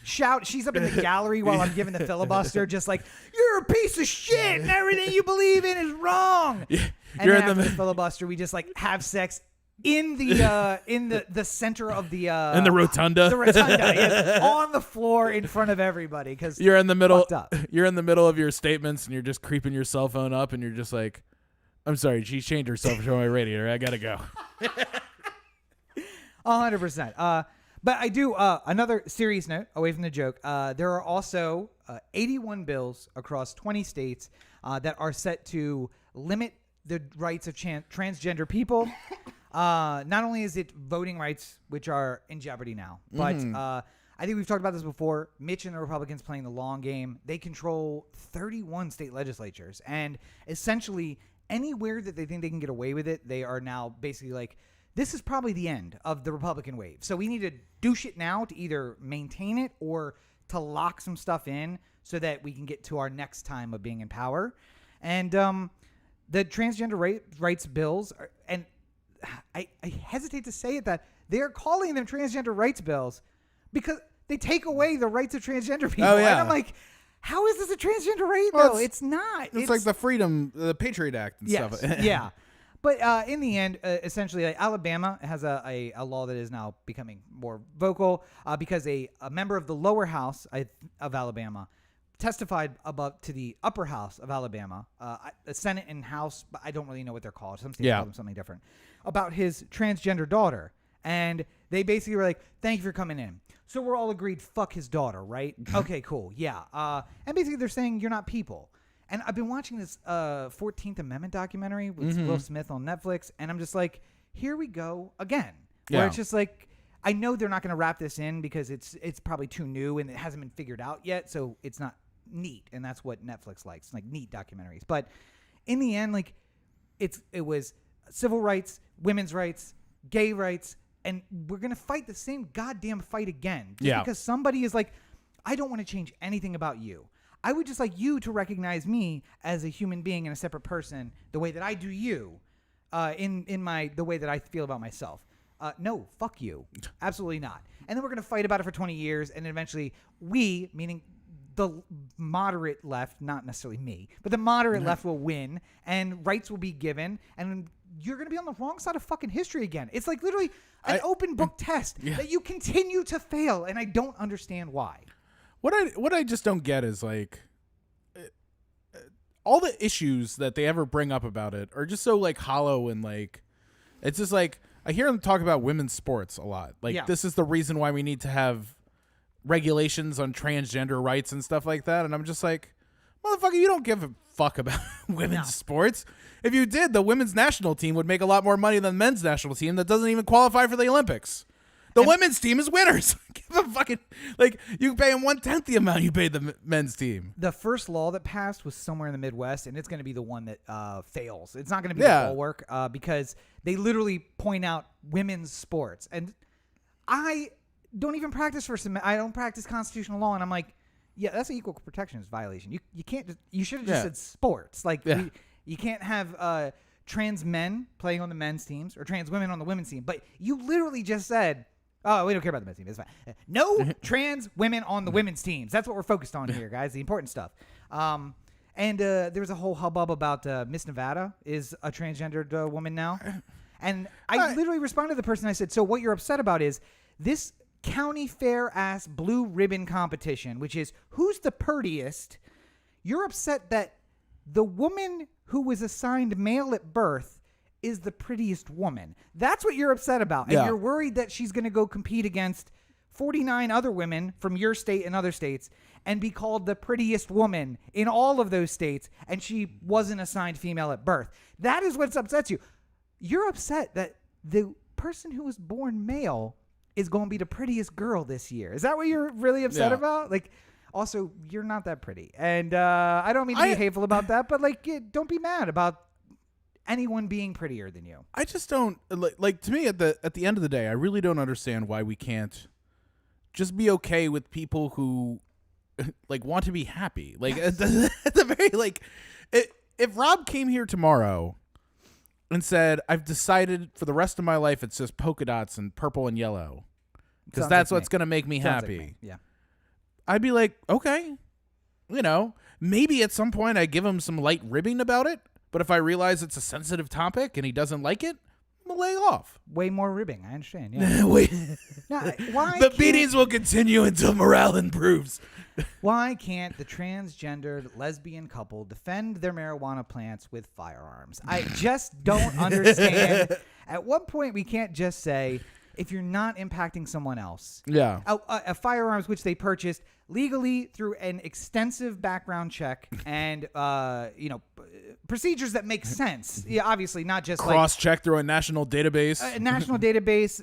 shout. She's up in the gallery while I'm giving the filibuster, just like, you're a piece of shit and everything you believe in is wrong. Yeah, and then after the filibuster, we just like have sex in the center of the in the rotunda. The rotunda, yes, on the floor in front of everybody because You're in the middle. Up. You're in the middle of your statements, and you're just creeping your cell phone up, and you're just like, "I'm sorry, she changed herself to my radiator. I gotta go." 100%. But I do another serious note away from the joke. There are also 81 bills across 20 states that are set to limit the rights of transgender people. Not only is it voting rights, which are in jeopardy now, but I think we've talked about this before. Mitch and the Republicans playing the long game. They control 31 state legislatures. And essentially, anywhere that they think they can get away with it, they are now basically like, this is probably the end of the Republican wave. So we need to do shit now to either maintain it or to lock some stuff in so that we can get to our next time of being in power. And the transgender rights bills, and I hesitate to say it, that they're calling them transgender rights bills because they take away the rights of transgender people. Oh, yeah. And I'm like, how is this a transgender right bill? It's not. It's like the Patriot Act and yes, stuff. Yeah. But in the end, essentially, Alabama has a law that is now becoming more vocal because a member of the lower house of Alabama testified above to the upper house of Alabama, the Senate and House, but I don't really know what they're called. Some states call them something different, about his transgender daughter. And they basically were like, thank you for coming in. So we're all agreed, fuck his daughter, right? Okay, cool. Yeah. And basically they're saying you're not people. And I've been watching this 14th Amendment documentary with Will Smith on Netflix, and I'm just like, here we go again. Where it's just like, I know they're not going to wrap this in because it's probably too new and it hasn't been figured out yet, so it's not neat, and that's what Netflix likes, like neat documentaries. But in the end, like, it was civil rights, women's rights, gay rights, and we're going to fight the same goddamn fight again. Just because somebody is like, I don't want to change anything about you. I would just like you to recognize me as a human being and a separate person the way that I do you in the way that I feel about myself. No, fuck you. Absolutely not. And then we're going to fight about it for 20 years, and then eventually we, meaning the moderate left, not necessarily me, but the moderate left will win, and rights will be given, and you're going to be on the wrong side of fucking history again. It's like literally an open book test that you continue to fail, and I don't understand why. What I just don't get is like all the issues that they ever bring up about it are just so like hollow, and like it's just like I hear them talk about women's sports a lot. Like this is the reason why we need to have regulations on transgender rights and stuff like that, and I'm just like, motherfucker, you don't give a fuck about women's sports. If you did, the women's national team would make a lot more money than the men's national team that doesn't even qualify for the Olympics. The women's team is winners. Give a fucking, like, you can pay them 1/10 the amount you paid the men's team. The first law that passed was somewhere in the Midwest, and it's going to be the one that fails. It's not going to be the bulwark because they literally point out women's sports. And I don't even practice I don't practice constitutional law, and I'm like, yeah, that's an equal protection violation. You can't just, you should have just said sports. Like, you can't have trans men playing on the men's teams or trans women on the women's team. But you literally just said, oh, we don't care about the men's team. It's fine. No trans women on the women's teams. That's what we're focused on here, guys. The important stuff. And there was a whole hubbub about Miss Nevada is a transgendered woman now. And I literally responded to the person. I said, so what you're upset about is this county fair ass blue ribbon competition, which is who's the prettiest. You're upset that the woman who was assigned male at birth is the prettiest woman. That's what you're upset about. And you're worried that she's going to go compete against 49 other women from your state and other states and be called the prettiest woman in all of those states, and she wasn't assigned female at birth. That is what upsets you. You're upset that the person who was born male is going to be the prettiest girl this year. Is that what you're really upset about? Like, also, you're not that pretty. And I don't mean to be hateful about that, but like, don't be mad about anyone being prettier than you. I just don't like to me at the end of the day, I really don't understand why we can't just be okay with people who like want to be happy. Like at the very like if Rob came here tomorrow and said, I've decided for the rest of my life it's just polka dots and purple and yellow because that's what's going to make me happy. Like me. Yeah. I'd be like, okay, you know, maybe at some point I give him some light ribbing about it. But if I realize it's a sensitive topic and he doesn't like it, lay off. Way more ribbing. I understand. Yeah. Wait. Now, why The can't- beatings will continue until morale improves. Why can't the transgendered lesbian couple defend their marijuana plants with firearms? I just don't understand. At what point we can't just say, if you're not impacting someone else, Yeah. a firearms which they purchased legally through an extensive background check and procedures that make sense. Yeah, obviously not just Cross-check through a national database. a national database,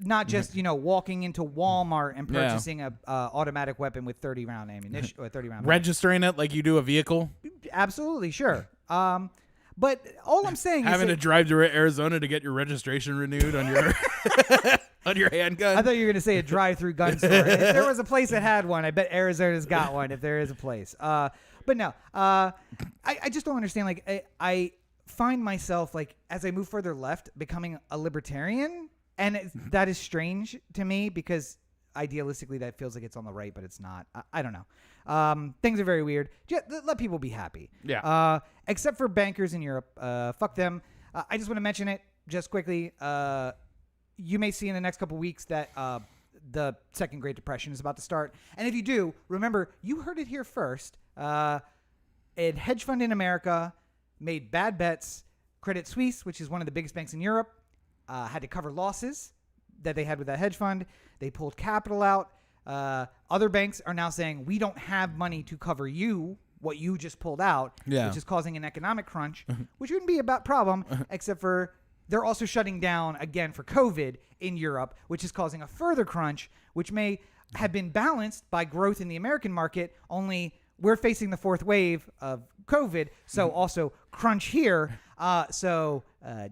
not just walking into Walmart and purchasing a automatic weapon with 30 round ammunition or 30 round. Registering it like you do a vehicle. Absolutely, sure. But all I'm saying Having is to drive to Arizona to get your registration renewed on your on your handgun. I thought you were going to say a drive-through gun store. If there was a place that had one, I bet Arizona's got one if there is a place. But no, I just don't understand. Like, I find myself, like, as I move further left, becoming a libertarian. And that is strange to me because idealistically that feels like it's on the right, but it's not. I don't know. Things are very weird. Just let people be happy. Yeah. Except for bankers in Europe. Fuck them. I just want to mention it just quickly. You may see in the next couple weeks that the second Great Depression is about to start. And if you do, remember, you heard it here first. A hedge fund in America made bad bets. Credit Suisse, which is one of the biggest banks in Europe, had to cover losses that they had with that hedge fund. They pulled capital out. Other banks are now saying, we don't have money to cover you, what you just pulled out, which is causing an economic crunch, which wouldn't be a bad problem, except for they're also shutting down again for COVID in Europe, which is causing a further crunch, which may have been balanced by growth in the American market, only we're facing the fourth wave of COVID, so also crunch here,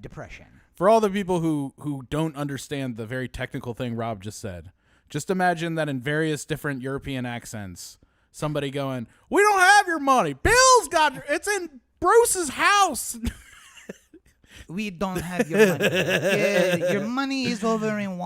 depression. For all the people who don't understand the very technical thing Rob just said, just imagine that in various different European accents, somebody going, "We don't have your money. Bill's got it's in Bruce's house." We don't have your money. Your money is over in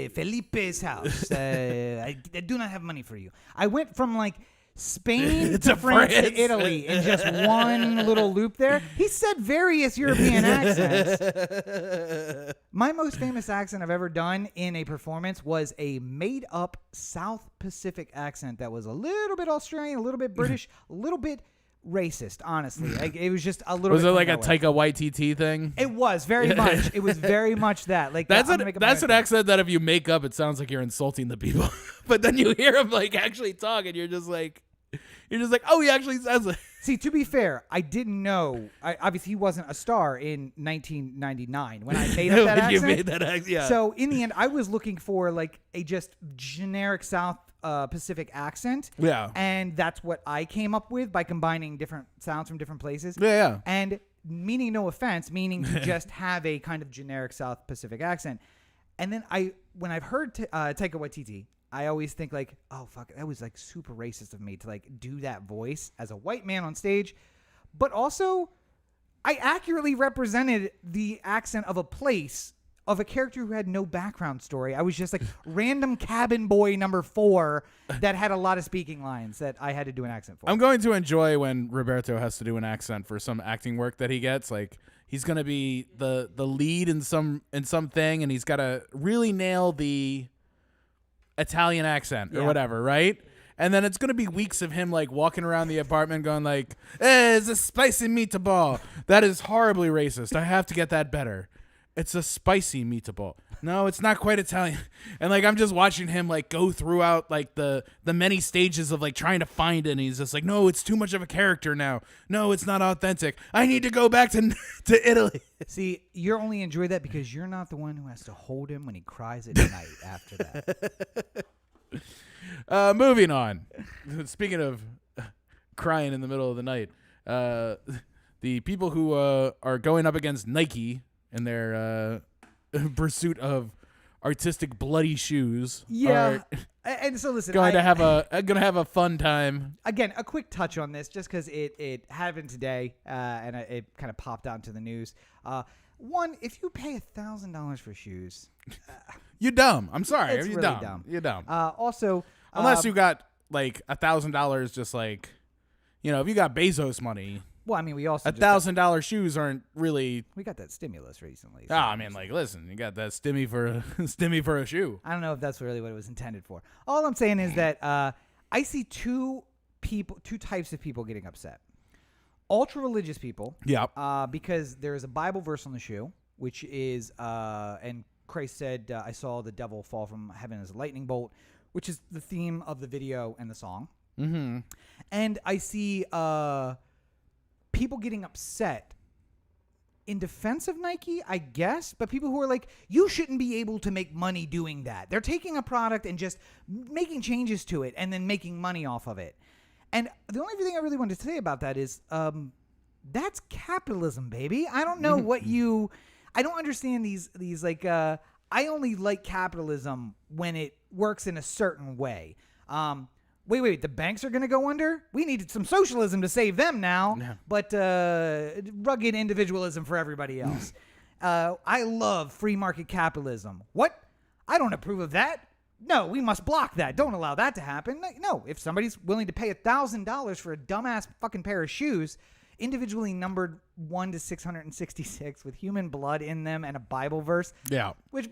Felipe's house. I do not have money for you. I went from like Spain to France to Italy in just one little loop there. He said various European accents. My most famous accent I've ever done in a performance was a made-up South Pacific accent that was a little bit Australian, a little bit British, a little bit racist, honestly. Like, it was just a little Was bit it like a that way. Taika Waititi thing? It was very much. It was very much that. Like That's I'm an gonna make up my own thing. accent that if you make up, it sounds like you're insulting the people. But then you hear him like actually talk, and you're just like, oh, he actually says it. See, to be fair, I didn't know. Obviously, he wasn't a star in 1999 when I made up that accent. You made that accent, yeah. So in the end, I was looking for like a just generic South Pacific accent. Yeah. And that's what I came up with by combining different sounds from different places. Yeah. And meaning no offense, meaning to just have a kind of generic South Pacific accent. And then when I've heard Taika Waititi, I always think like, oh fuck, that was like super racist of me to like do that voice as a white man on stage. But also, I accurately represented the accent of a place of a character who had no background story. I was just like random cabin boy number 4 that had a lot of speaking lines that I had to do an accent for. I'm going to enjoy when Roberto has to do an accent for some acting work that he gets. Like, he's gonna be the lead in something, and he's got to really nail the Italian accent or whatever, right? And then it's gonna be weeks of him like walking around the apartment going like, it's a spicy meatball. That is horribly racist. I have to get that better. It's a spicy meatball. No, it's not quite Italian. And like I'm just watching him like go throughout like the many stages of like trying to find it, and he's just like, no, it's too much of a character now. No, it's not authentic. I need to go back to Italy. See, you only enjoy that because you're not the one who has to hold him when he cries at night after that. Moving on. Speaking of crying in the middle of the night, the people who are going up against Nike in their pursuit of artistic bloody shoes. Yeah. And so listen, gonna have a fun time. Again, a quick touch on this just because it happened today and it kind of popped out into the news. One, if you pay $1,000 for shoes, you're dumb. I'm sorry. It's You're really dumb. You're dumb. Also, unless you got like $1,000, just like, you know, if you got Bezos money. Well, I mean, we also $1,000 shoes aren't really. we got that stimulus recently. Oh, I mean, like, listen, you got that stimmy for a shoe. I don't know if that's really what it was intended for. All I'm saying is that I see two types of people getting upset. Ultra religious people. Yeah. Because there is a Bible verse on the shoe, which is and Christ said, "I saw the devil fall from heaven as a lightning bolt," which is the theme of the video and the song. Mm-hmm. And I see people getting upset in defense of Nike, I guess, but people who are like, you shouldn't be able to make money doing that. They're taking a product and just making changes to it and then making money off of it. And the only thing I really wanted to say about that is that's capitalism, baby. I don't know I don't understand these like, I only like capitalism when it works in a certain way. Wait, the banks are going to go under? We needed some socialism to save them now, but rugged individualism for everybody else. I love free market capitalism. What? I don't approve of that. No, we must block that. Don't allow that to happen. No, if somebody's willing to pay $1,000 for a dumbass fucking pair of shoes, individually numbered 1 to 666 with human blood in them and a Bible verse. Yeah. Which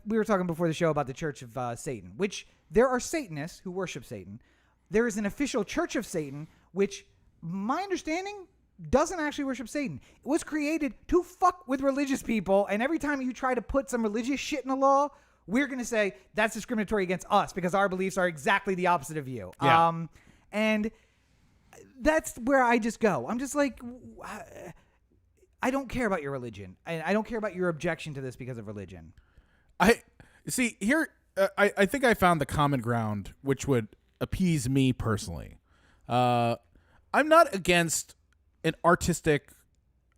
we were talking before the show about the Church of Satan, which there are Satanists who worship Satan. There is an official Church of Satan, which my understanding doesn't actually worship Satan. It was created to fuck with religious people. And every time you try to put some religious shit in the law, we're going to say that's discriminatory against us because our beliefs are exactly the opposite of you. Yeah. And that's where I just go. I'm just like, I don't care about your religion. I don't care about your objection to this because of religion. I see here. I think I found the common ground, which would appease me personally. I'm not against an artistic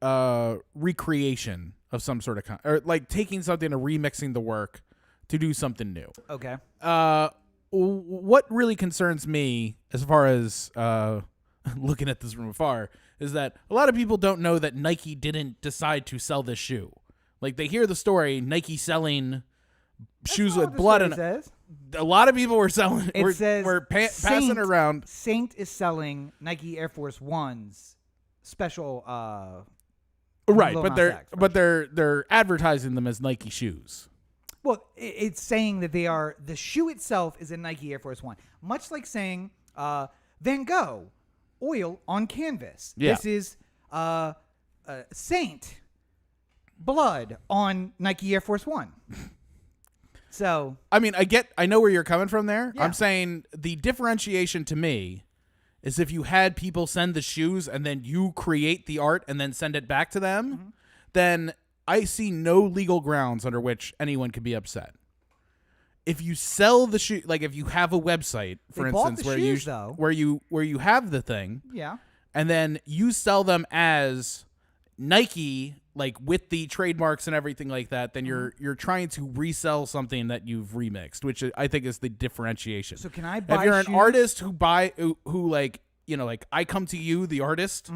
recreation of some sort of or like taking something and remixing the work to do something new. Okay. What really concerns me, as far as looking at this from afar, is that a lot of people don't know that Nike didn't decide to sell this shoe. Like, they hear the story, Nike selling shoes with blood in it. A lot of people were selling. Passing around. Saint is selling Nike Air Force Ones special. Right, but they're advertising them as Nike shoes. Well, it's saying that they are. The shoe itself is a Nike Air Force One, much like saying Van Gogh oil on canvas. Yeah. This is Saint blood on Nike Air Force One. So, I mean, I know where you're coming from there. Yeah. I'm saying the differentiation to me is if you had people send the shoes and then you create the art and then send it back to them, then I see no legal grounds under which anyone could be upset. If you sell the shoe, like if you have a website, for instance, where you have the thing, yeah, and then you sell them as Nike, like with the trademarks and everything like that, then you're trying to resell something that you've remixed, which I think is the differentiation. So can I buy if you're shoes? an artist who like, you know, like I come to you, the artist,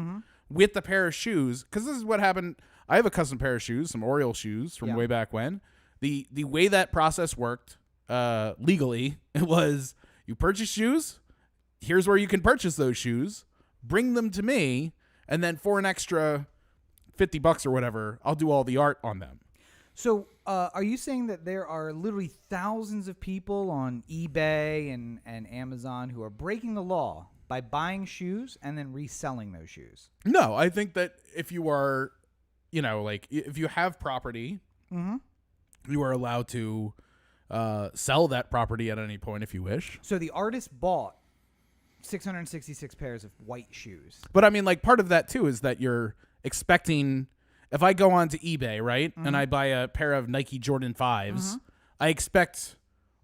with the pair of shoes, because this is what happened. I have a custom pair of shoes, some Oriole shoes from way back when. The way that process worked legally, it was you purchase shoes, here's where you can purchase those shoes, bring them to me, and then for an extra $50 or whatever, I'll do all the art on them. So are you saying that there are literally thousands of people on eBay and Amazon who are breaking the law by buying shoes and then reselling those shoes? No, I think that if you are, you know, like if you have property, you are allowed to sell that property at any point if you wish. So the artist bought 666 pairs of white shoes. But I mean, like, part of that too is that you're expecting, if I go onto eBay, right, and I buy a pair of Nike Jordan 5s, I expect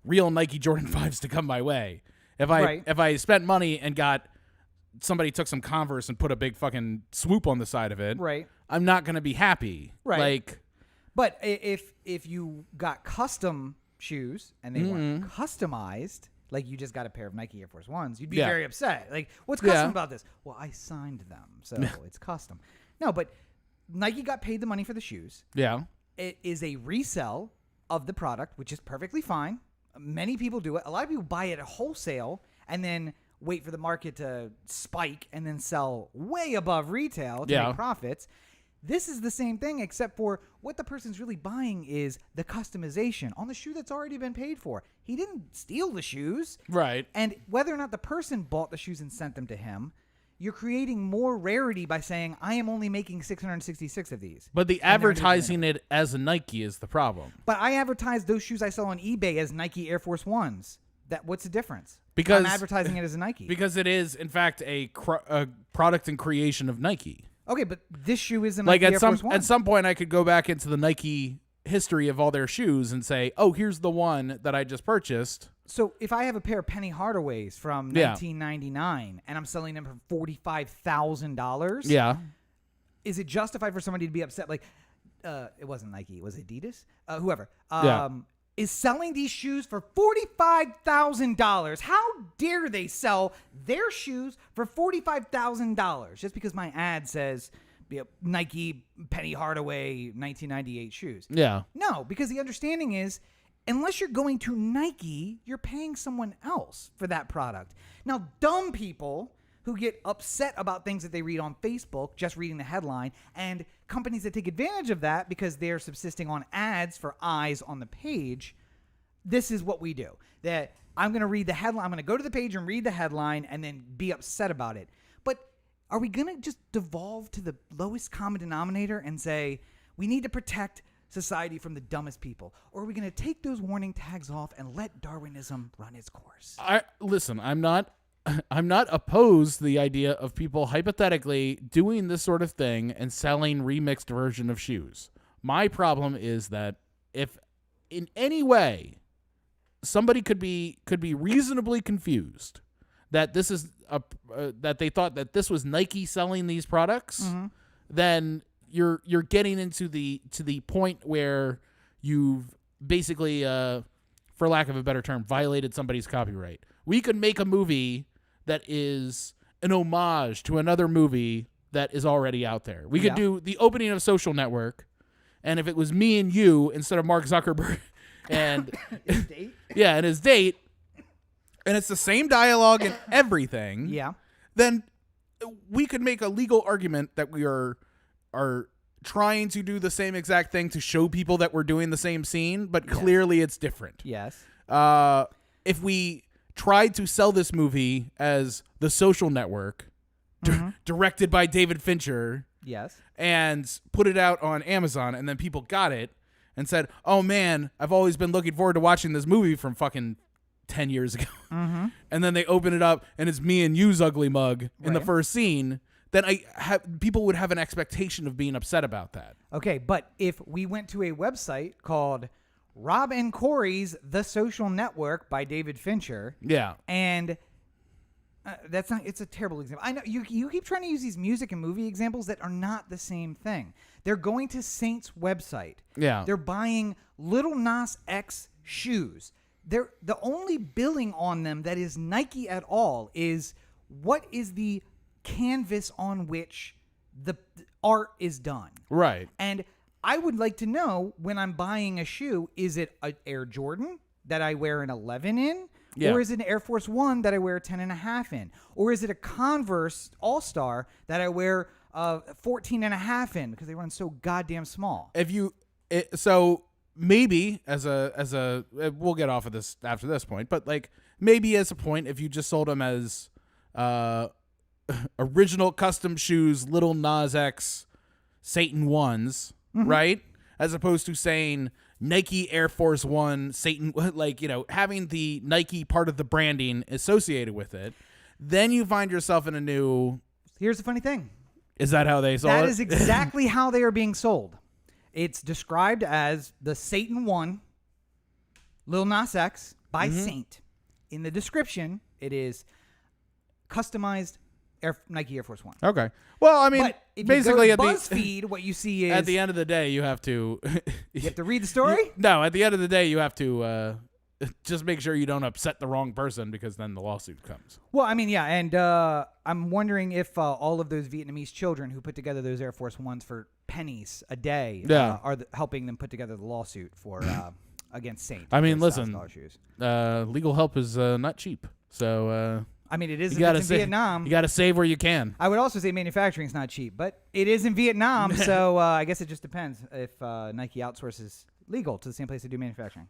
real Nike Jordan 5s to come my way. If I spent money and somebody took some Converse and put a big fucking swoop on the side of it, right, I'm not going to be happy. Right. Like, but if you got custom shoes and they weren't customized, like you just got a pair of Nike Air Force Ones, you'd be very upset. Like, what's custom about this? Well, I signed them, so it's custom. No, but Nike got paid the money for the shoes. Yeah. It is a resell of the product, which is perfectly fine. Many people do it. A lot of people buy it at wholesale and then wait for the market to spike and then sell way above retail to Yeah. make profits. This is the same thing, except for what the person's really buying is the customization on the shoe that's already been paid for. He didn't steal the shoes. Right. And whether or not the person bought the shoes and sent them to him, you're creating more rarity by saying, I am only making 666 of these. But the And they're advertising it as a Nike is the problem. But I advertise those shoes I sell on eBay as Nike Air Force Ones. What's the difference? Because I'm advertising it as a Nike. Because it is, in fact, a product and creation of Nike. Okay, but this shoe is a Like Nike Air Force One. at some point, I could go back into the Nike history of all their shoes and say, oh, here's the one that I just purchased. So if I have a pair of Penny Hardaways from 1999 and I'm selling them for $45,000, Yeah. is it justified for somebody to be upset? Like, it wasn't Nike, it was Adidas, whoever. Is selling these shoes for $45,000. How dare they sell their shoes for $45,000 just because my ad says Nike Penny Hardaway 1998 shoes? Yeah. No, because the understanding is unless you're going to Nike, you're paying someone else for that product. Now, dumb people who get upset about things that they read on Facebook, just reading the headline, and companies that take advantage of that because they're subsisting on ads for eyes on the page, this is what we do. That I'm going to read the headline, I'm going to go to the page and read the headline and then be upset about it. But are we going to just devolve to the lowest common denominator and say, we need to protect society from the dumbest people? Or are we going to take those warning tags off and let Darwinism run its course? Listen, I'm not opposed to the idea of people hypothetically doing this sort of thing and selling remixed version of shoes. My problem is that if in any way somebody could be reasonably confused that this is that they thought that this was Nike selling these products, then you're getting into the point where you've basically, for lack of a better term, violated somebody's copyright. We could make a movie that is an homage to another movie that is already out there. We could do the opening of Social Network, and if it was me and you instead of Mark Zuckerberg and His date? yeah, and his date, and it's the same dialogue and everything, Yeah. then we could make a legal argument that we are trying to do the same exact thing to show people that we're doing the same scene, but clearly it's different. Yes. If we tried to sell this movie as The Social Network, directed by David Fincher, Yes. and put it out on Amazon, and then people got it and said, oh man, I've always been looking forward to watching this movie from fucking 10 years ago. And then they open it up and it's me and you's ugly mug in the Right. first scene, then people would have an expectation of being upset about that. Okay, but if we went to a website called Rob and Corey's The Social Network by David Fincher, Yeah. and that's not, it's a terrible example. I know you keep trying to use these music and movie examples that are not the same thing. They're going to Saint's website. Yeah. They're buying Little Nas X shoes. The only billing on them that is Nike at all is what is the canvas on which the art is done. Right. And I would like to know when I'm buying a shoe, is it an Air Jordan that I wear an 11 in? Yeah. Or is it an Air Force One that I wear a 10.5 in? Or is it a Converse All-Star that I wear 14.5 in because they run so goddamn small? So maybe as a we'll get off of this after this point, but like maybe as a point, if you just sold them as original custom shoes, Little Nas X Satan ones, right? As opposed to saying Nike Air Force One Satan, like, having the Nike part of the branding associated with it, then you find yourself in a new. Here's the funny thing. Is that how they sold it? That is exactly how they are being sold. It's described as the Satan One, Lil Nas X by Saint. In the description, it is customized Nike Air Force One. Okay. Well, I mean, But if basically you go to at BuzzFeed, what you see is at the end of the day, you have to. you have to read the story. No, at the end of the day, you have to just make sure you don't upset the wrong person, because then the lawsuit comes. Well, I mean, yeah, and I'm wondering if all of those Vietnamese children who put together those Air Force Ones for pennies a day are helping them put together the lawsuit for against Saint. I mean, those listen, $1,000 shoes. legal help is not cheap. So I mean, it is You if gotta it's in Vietnam. You got to save where you can. I would also say manufacturing is not cheap, but it is in Vietnam, so I guess it just depends if Nike outsources legal to the same place they do manufacturing.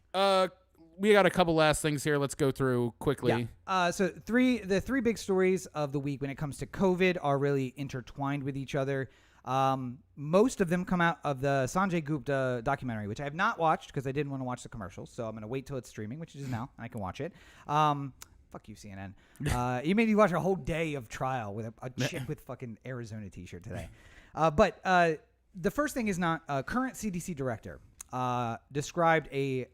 We got a couple last things here. Let's go through quickly. Yeah. So the three big stories of the week when it comes to COVID are really intertwined with each other. Most of them come out of the Sanjay Gupta documentary, which I have not watched because I didn't want to watch the commercials. So I'm going to wait till it's streaming, which it is now, and I can watch it. Fuck you, CNN. You made me watch a whole day of trial with a chick with fucking Arizona t-shirt today. But the first thing is not current CDC director described a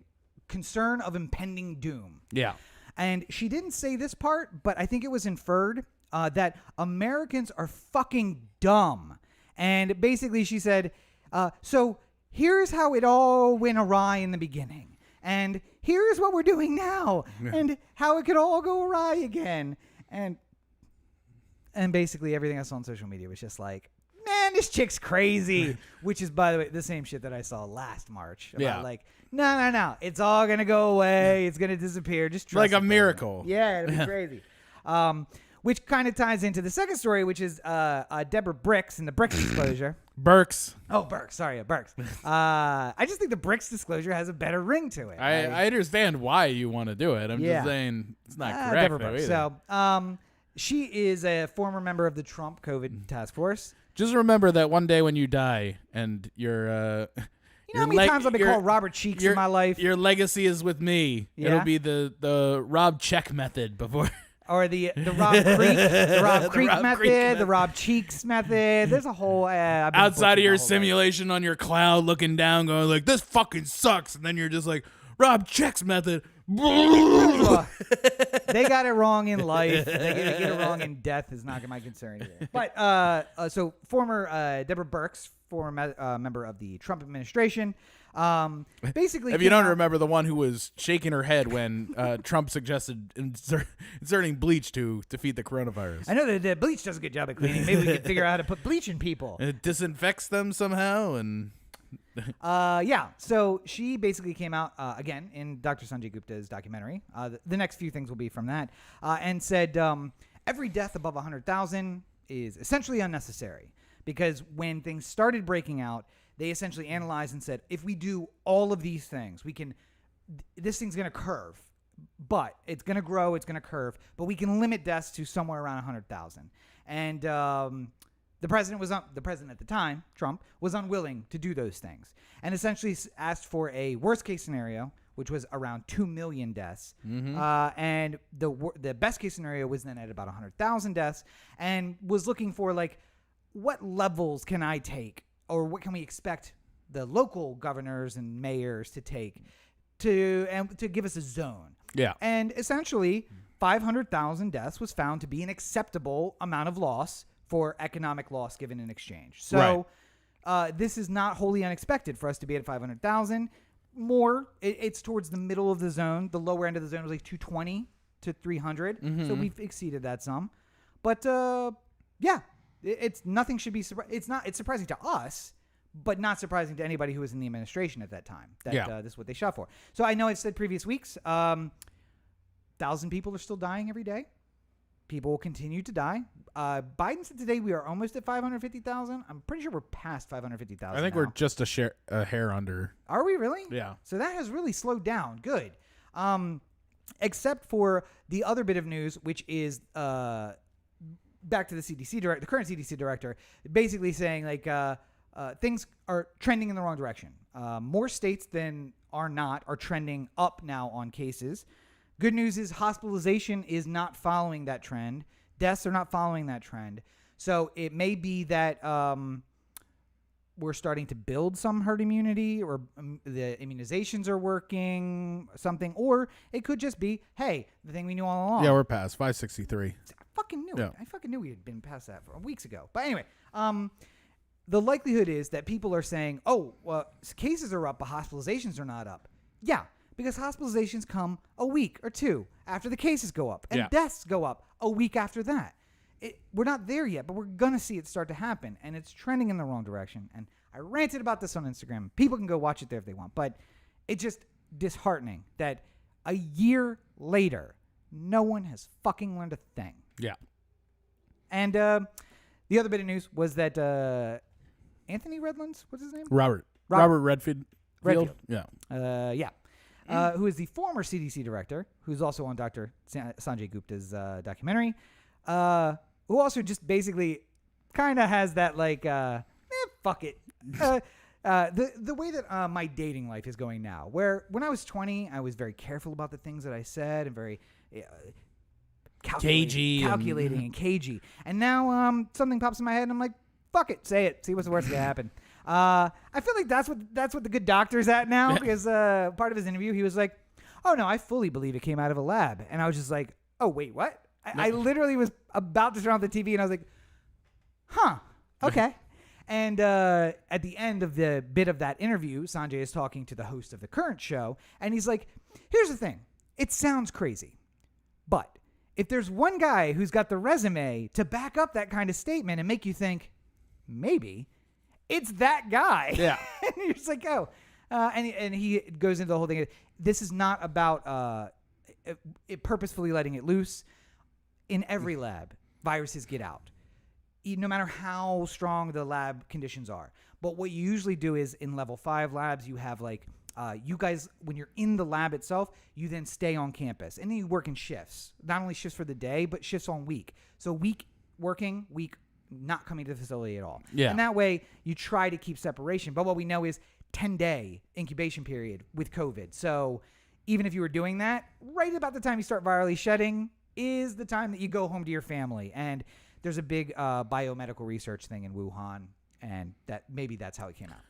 concern of impending doom. Yeah. And she didn't say this part, but I think it was inferred that Americans are fucking dumb. And basically she said, so here's how it all went awry in the beginning. And here's what we're doing now. And how it could all go awry again. And basically everything I saw on social media was just like, man, this chick's crazy. Which is, by the way, the same shit that I saw last March. About like, no. It's all going to go away. It's going to disappear. Just trust like a miracle. Yeah, it'll be crazy. Which kind of ties into the second story, which is Deborah Bricks and the Bricks disclosure. Burks. Oh, Burks. Sorry, Burks. I just think the Bricks disclosure has a better ring to it. I understand why you want to do it. I'm just saying it's not correct. Deborah Bricks. So she is a former member of the Trump COVID task force. Just remember that one day when you die and your you know how many times I've been called Robert Cheeks in my life? Your legacy is with me. Yeah? It'll be the Rob Check method before. Or the Rob Creek, method, the Rob Cheeks method. There's a whole outside of your simulation on your cloud, looking down, going like, "This fucking sucks," and then you're just like, "Rob Check's method." They got it wrong in life. They get it wrong in death is not my concern either. But so former Deborah Birx, former member of the Trump administration. Basically, if you don't remember the one who was shaking her head when Trump suggested inserting bleach to defeat the coronavirus. I know that bleach does a good job at cleaning. Maybe we could figure out how to put bleach in people. It disinfects them somehow, and so she basically came out again in Dr. Sanjay Gupta's documentary. The next few things will be from that, and said every death above 100,000 is essentially unnecessary because when things started breaking out, they essentially analyzed and said, if we do all of these things, this thing's going to curve, but it's going to grow, it's going to curve, but we can limit deaths to somewhere around 100,000. And the president at the time, Trump, was unwilling to do those things and essentially asked for a worst case scenario, which was around 2 million deaths. And the best case scenario was then at about 100,000 deaths and was looking for like, what levels can I take? Or what can we expect the local governors and mayors to take to give us a zone? Yeah. And essentially, 500,000 deaths was found to be an acceptable amount of loss for economic loss given in exchange. So this is not wholly unexpected for us to be at 500,000. It's towards the middle of the zone. The lower end of the zone was like 220 to 300. So we've exceeded that some. But it's nothing should be it's surprising to us, but not surprising to anybody who was in the administration at that time that this is what they shot for. So I know I've said previous weeks 1,000 people are still dying every day. People will continue to die. Biden said today we are almost at 550,000. I'm pretty sure we're past 550,000. I think now. We're just a hair under. Are we really? Yeah. So that has really slowed down. Good. Except for the other bit of news, which is back to the CDC director, the current CDC director, basically saying like things are trending in the wrong direction. More states than are trending up now on cases. Good news is hospitalization is not following that trend. Deaths are not following that trend. So it may be that we're starting to build some herd immunity, or the immunizations are working, something, or it could just be, hey, the thing we knew all along. Yeah, we're past 563. I fucking knew it. I fucking knew we had been past that for weeks ago. But anyway, the likelihood is that people are saying, oh, well, cases are up, but hospitalizations are not up. Yeah, because hospitalizations come a week or two after the cases go up, and deaths go up a week after that. We're not there yet, but we're going to see it start to happen, and it's trending in the wrong direction. And I ranted about this on Instagram. People can go watch it there if they want, but it's just disheartening that a year later, No one has fucking learned a thing. Yeah. And the other bit of news was that Anthony Redlands, what's his name? Robert Redfield. Yeah. Who is the former CDC director, who's also on Dr. Sanjay Gupta's documentary, who also just basically kind of has that like, fuck it. The way that my dating life is going now, where when I was 20, I was very careful about the things that I said and very calculating and cagey. And now something pops in my head and I'm like, fuck it, say it, see what's the worst that can happen. I feel like that's what the good doctor's at now, because part of his interview he was like, oh no, I fully believe it came out of a lab. And I was just like, oh wait, what? I literally was about to turn off the TV and I was like, huh, okay. And at the end of the bit of that interview, Sanjay is talking to the host of the current show, and he's like, here's the thing. It sounds crazy, but if there's one guy who's got the resume to back up that kind of statement and make you think, maybe, it's that guy. Yeah. And you're just like, oh. And he goes into the whole thing. This is not about it purposefully letting it loose. In every lab, viruses get out, no matter how strong the lab conditions are. But what you usually do is in level 5 labs, you have like, you guys, when you're in the lab itself, you then stay on campus. And then you work in shifts. Not only shifts for the day, but shifts on week. So week working, week not coming to the facility at all. Yeah. And that way, you try to keep separation. But what we know is 10-day incubation period with COVID. So even if you were doing that, right about the time you start virally shedding is the time that you go home to your family. And there's a big biomedical research thing in Wuhan, and that's how it came out.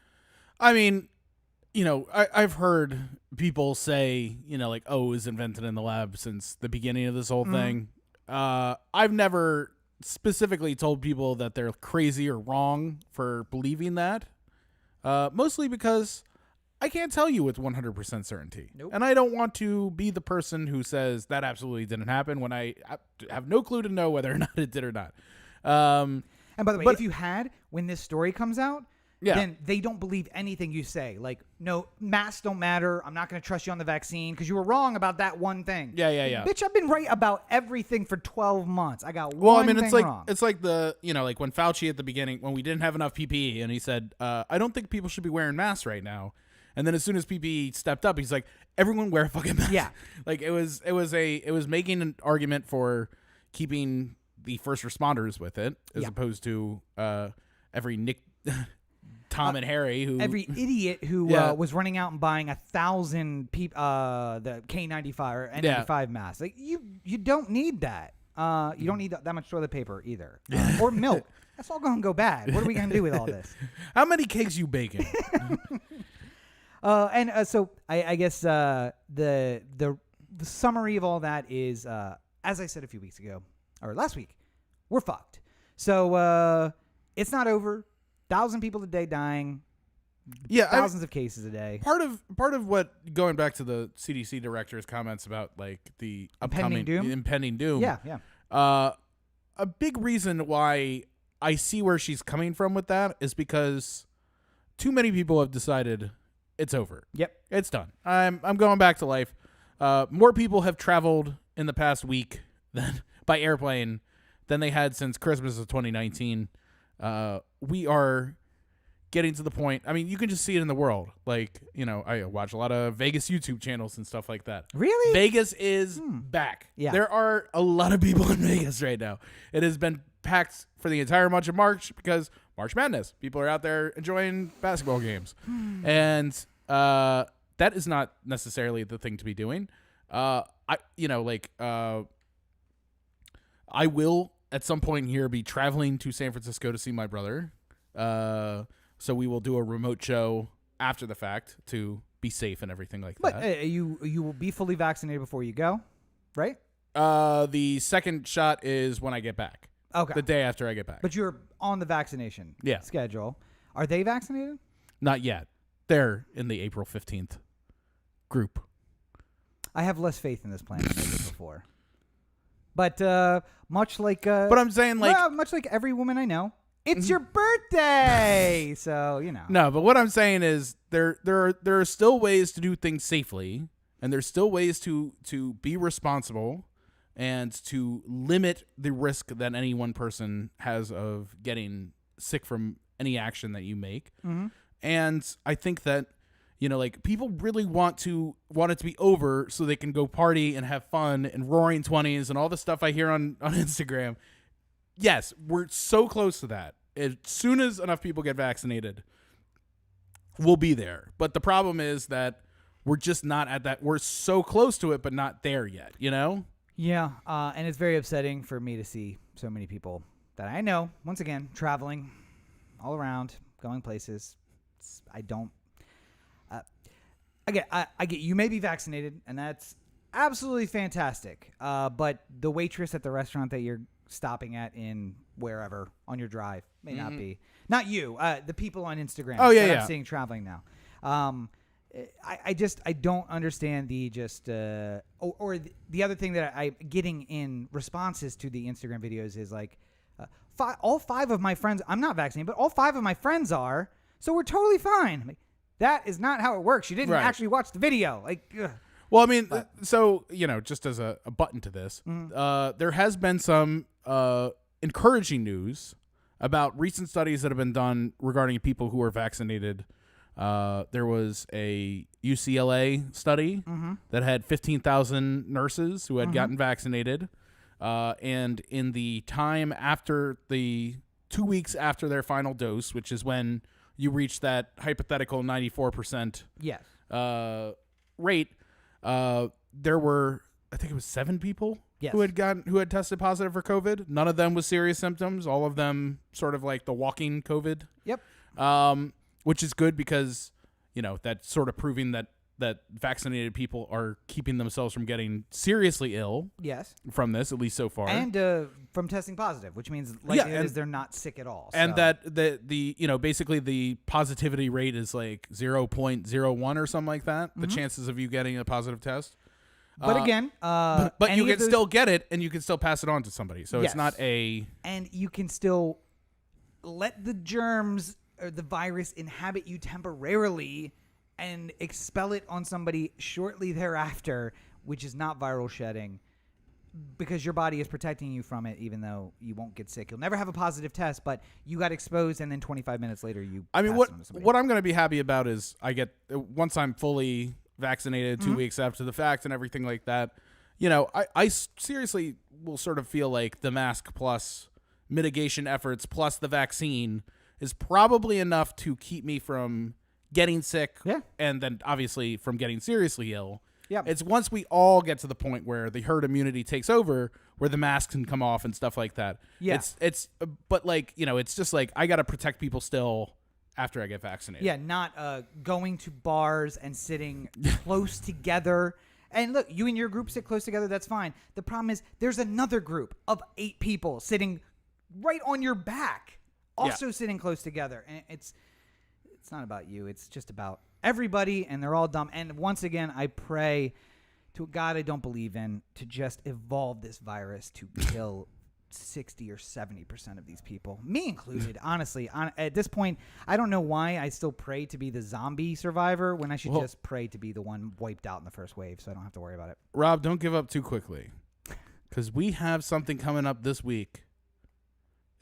I mean, I've heard people say, like, oh, it was invented in the lab since the beginning of this whole thing. I've never specifically told people that they're crazy or wrong for believing that, mostly because I can't tell you with 100% certainty. Nope. And I don't want to be the person who says that absolutely didn't happen when I have no clue to know whether or not it did or not. And by the way, if you had, when this story comes out, yeah, then they don't believe anything you say. Like, no, masks don't matter. I'm not going to trust you on the vaccine because you were wrong about that one thing. Yeah. Bitch, I've been right about everything for 12 months. I got one thing wrong. It's like the, like when Fauci at the beginning, when we didn't have enough PPE, and he said, I don't think people should be wearing masks right now. And then as soon as PPE stepped up, he's like, everyone wear a fucking mask. Yeah. Like it was making an argument for keeping the first responders with it, as opposed to every Tom and Harry every idiot who was running out and buying 1,000 the K95 or N95 masks. Like you don't need that. You don't need that much toilet paper either, or milk. That's all going to go bad. What are we going to do with all this? How many cakes you baking? So I guess the summary of all that is, as I said a few weeks ago or last week, we're fucked. So it's not over. 1,000 people a day dying. Yeah, thousands of cases a day. Part of what, going back to the CDC director's comments about like the impending doom. Yeah. A big reason why I see where she's coming from with that is because too many people have decided it's over. Yep. It's done. I'm going back to life. More people have traveled in the past week by airplane than they had since Christmas of 2019. We are getting to the point. I mean, you can just see it in the world. Like, I watch a lot of Vegas YouTube channels and stuff like that. Really? Vegas is back. Yeah. There are a lot of people in Vegas right now. It has been packed for the entire month of March because March Madness. People are out there enjoying basketball games. And that is not necessarily the thing to be doing. I will at some point here be traveling to San Francisco to see my brother. So we will do a remote show after the fact to be safe and everything like that. But you will be fully vaccinated before you go, right? The second shot is when I get back. Okay. The day after I get back. But you're on the vaccination schedule. Are they vaccinated? Not yet. They're in the April 15th group. I have less faith in this plan than I did before. But much like but I'm saying much like every woman I know, it's your birthday. So, No, but what I'm saying is there are still ways to do things safely, and there's still ways to be responsible and to limit the risk that any one person has of getting sick from any action that you make. And I think that, like people really want it to be over so they can go party and have fun and roaring 20s and all the stuff I hear on Instagram. Yes, we're so close to that. As soon as enough people get vaccinated, we'll be there. But the problem is that we're just not at that. We're so close to it, but not there yet, Yeah, and it's very upsetting for me to see so many people that I know, once again, traveling all around, going places. I get you may be vaccinated, and that's absolutely fantastic. But the waitress at the restaurant that you're stopping at in wherever on your drive may not be. Not you, the people on Instagram that I'm seeing traveling now. I don't understand the the other thing that I'm getting in responses to the Instagram videos is like, all 5 of my friends, I'm not vaccinated, but all 5 of my friends are, so we're totally fine. Like, that is not how it works. You didn't actually watch the video. Like, ugh. Well, I mean, so, just as a button to this, there has been some encouraging news about recent studies that have been done regarding people who are vaccinated. There was a UCLA study that had 15,000 nurses who had gotten vaccinated. And in the time after the 2 weeks after their final dose, which is when you reach that hypothetical 94% rate, there were, I think it was 7 people who had tested positive for COVID. None of them with serious symptoms. All of them sort of like the walking COVID. Yep. Which is good because, that's sort of proving that vaccinated people are keeping themselves from getting seriously ill. Yes. From this, at least so far. And from testing positive, which means they're not sick at all. And that the basically the positivity rate is like 0.01 or something like that. The chances of you getting a positive test. But again, but you can still get it and you can still pass it on to somebody. So it's not and you can still let the germs or the virus inhabit you temporarily and expel it on somebody shortly thereafter, which is not viral shedding, because your body is protecting you from it, even though you won't get sick. You'll never have a positive test, but you got exposed, and then 25 minutes later, I mean, what I'm going to be happy about is once I'm fully vaccinated 2 weeks after the fact and everything like that, I seriously will sort of feel like the mask plus mitigation efforts plus the vaccine is probably enough to keep me from getting sick, and then obviously from getting seriously ill. Yeah, it's once we all get to the point where the herd immunity takes over, where the masks can come off and stuff like that. Yeah, but like it's just like I got to protect people still after I get vaccinated. Yeah, not going to bars and sitting close together. And look, you and your group sit close together. That's fine. The problem is there's another group of 8 people sitting right on your back, also sitting close together, and it's not about you. It's just about everybody, and they're all dumb. And once again, I pray to a God I don't believe in to just evolve this virus to kill 60 or 70% of these people, me included. Honestly, at this point, I don't know why I still pray to be the zombie survivor when I should just pray to be the one wiped out in the first wave, so I don't have to worry about it. Rob, don't give up too quickly, because we have something coming up this week.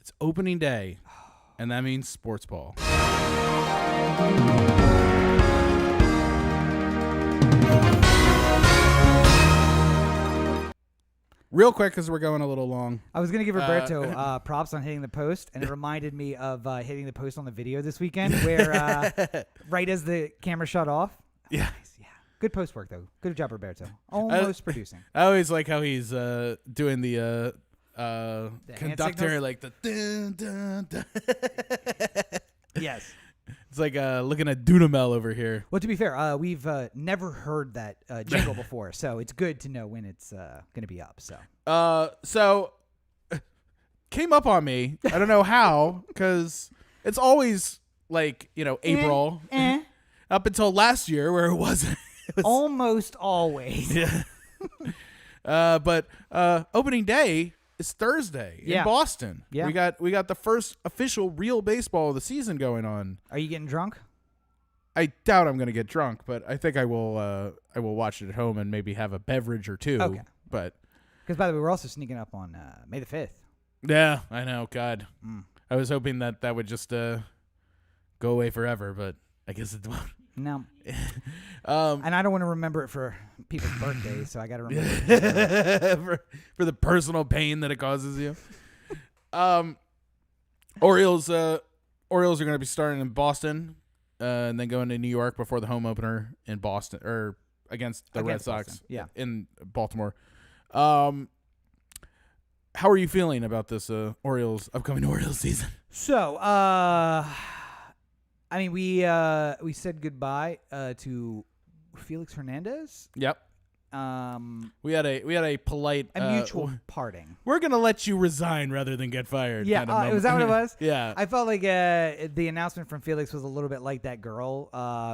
It's opening day, and that means sports ball. Real quick, because we're going a little long. I was going to give Roberto props on hitting the post, and it reminded me of hitting the post on the video this weekend, where right as the camera shut off. Yeah. Nice, yeah. Good post work, though. Good job, Roberto. Almost producing. I always like how he's doing the conductor, like the dun, dun, dun. Yes. It's like looking at Dudamel over here. Well, to be fair, we've never heard that jingle before, so it's good to know when it's going to be up. So came up on me. I don't know how, because it's always like April up until last year where it wasn't. It was, almost always. Yeah. But opening day is Thursday in Boston. Yeah. We got the first official real baseball of the season going on. Are you getting drunk? I doubt I'm going to get drunk, but I think I will watch it at home and maybe have a beverage or two. Okay. But Because, by the way, we're also sneaking up on May the 5th. Yeah, I know. God. I was hoping that would just go away forever, but I guess it won't. No. And I don't want to remember it for people's birthdays, so I got to remember it. for the personal pain that it causes you. Orioles are going to be starting in Boston and then going to New York before the home opener in Boston or against the Red Sox in Baltimore. How are you feeling about this upcoming Orioles season? So, we said goodbye to Felix Hernandez. Yep. We had a polite mutual parting. We're gonna let you resign rather than get fired. Yeah, kind of was that what it was? Yeah. I felt like the announcement from Felix was a little bit like that girl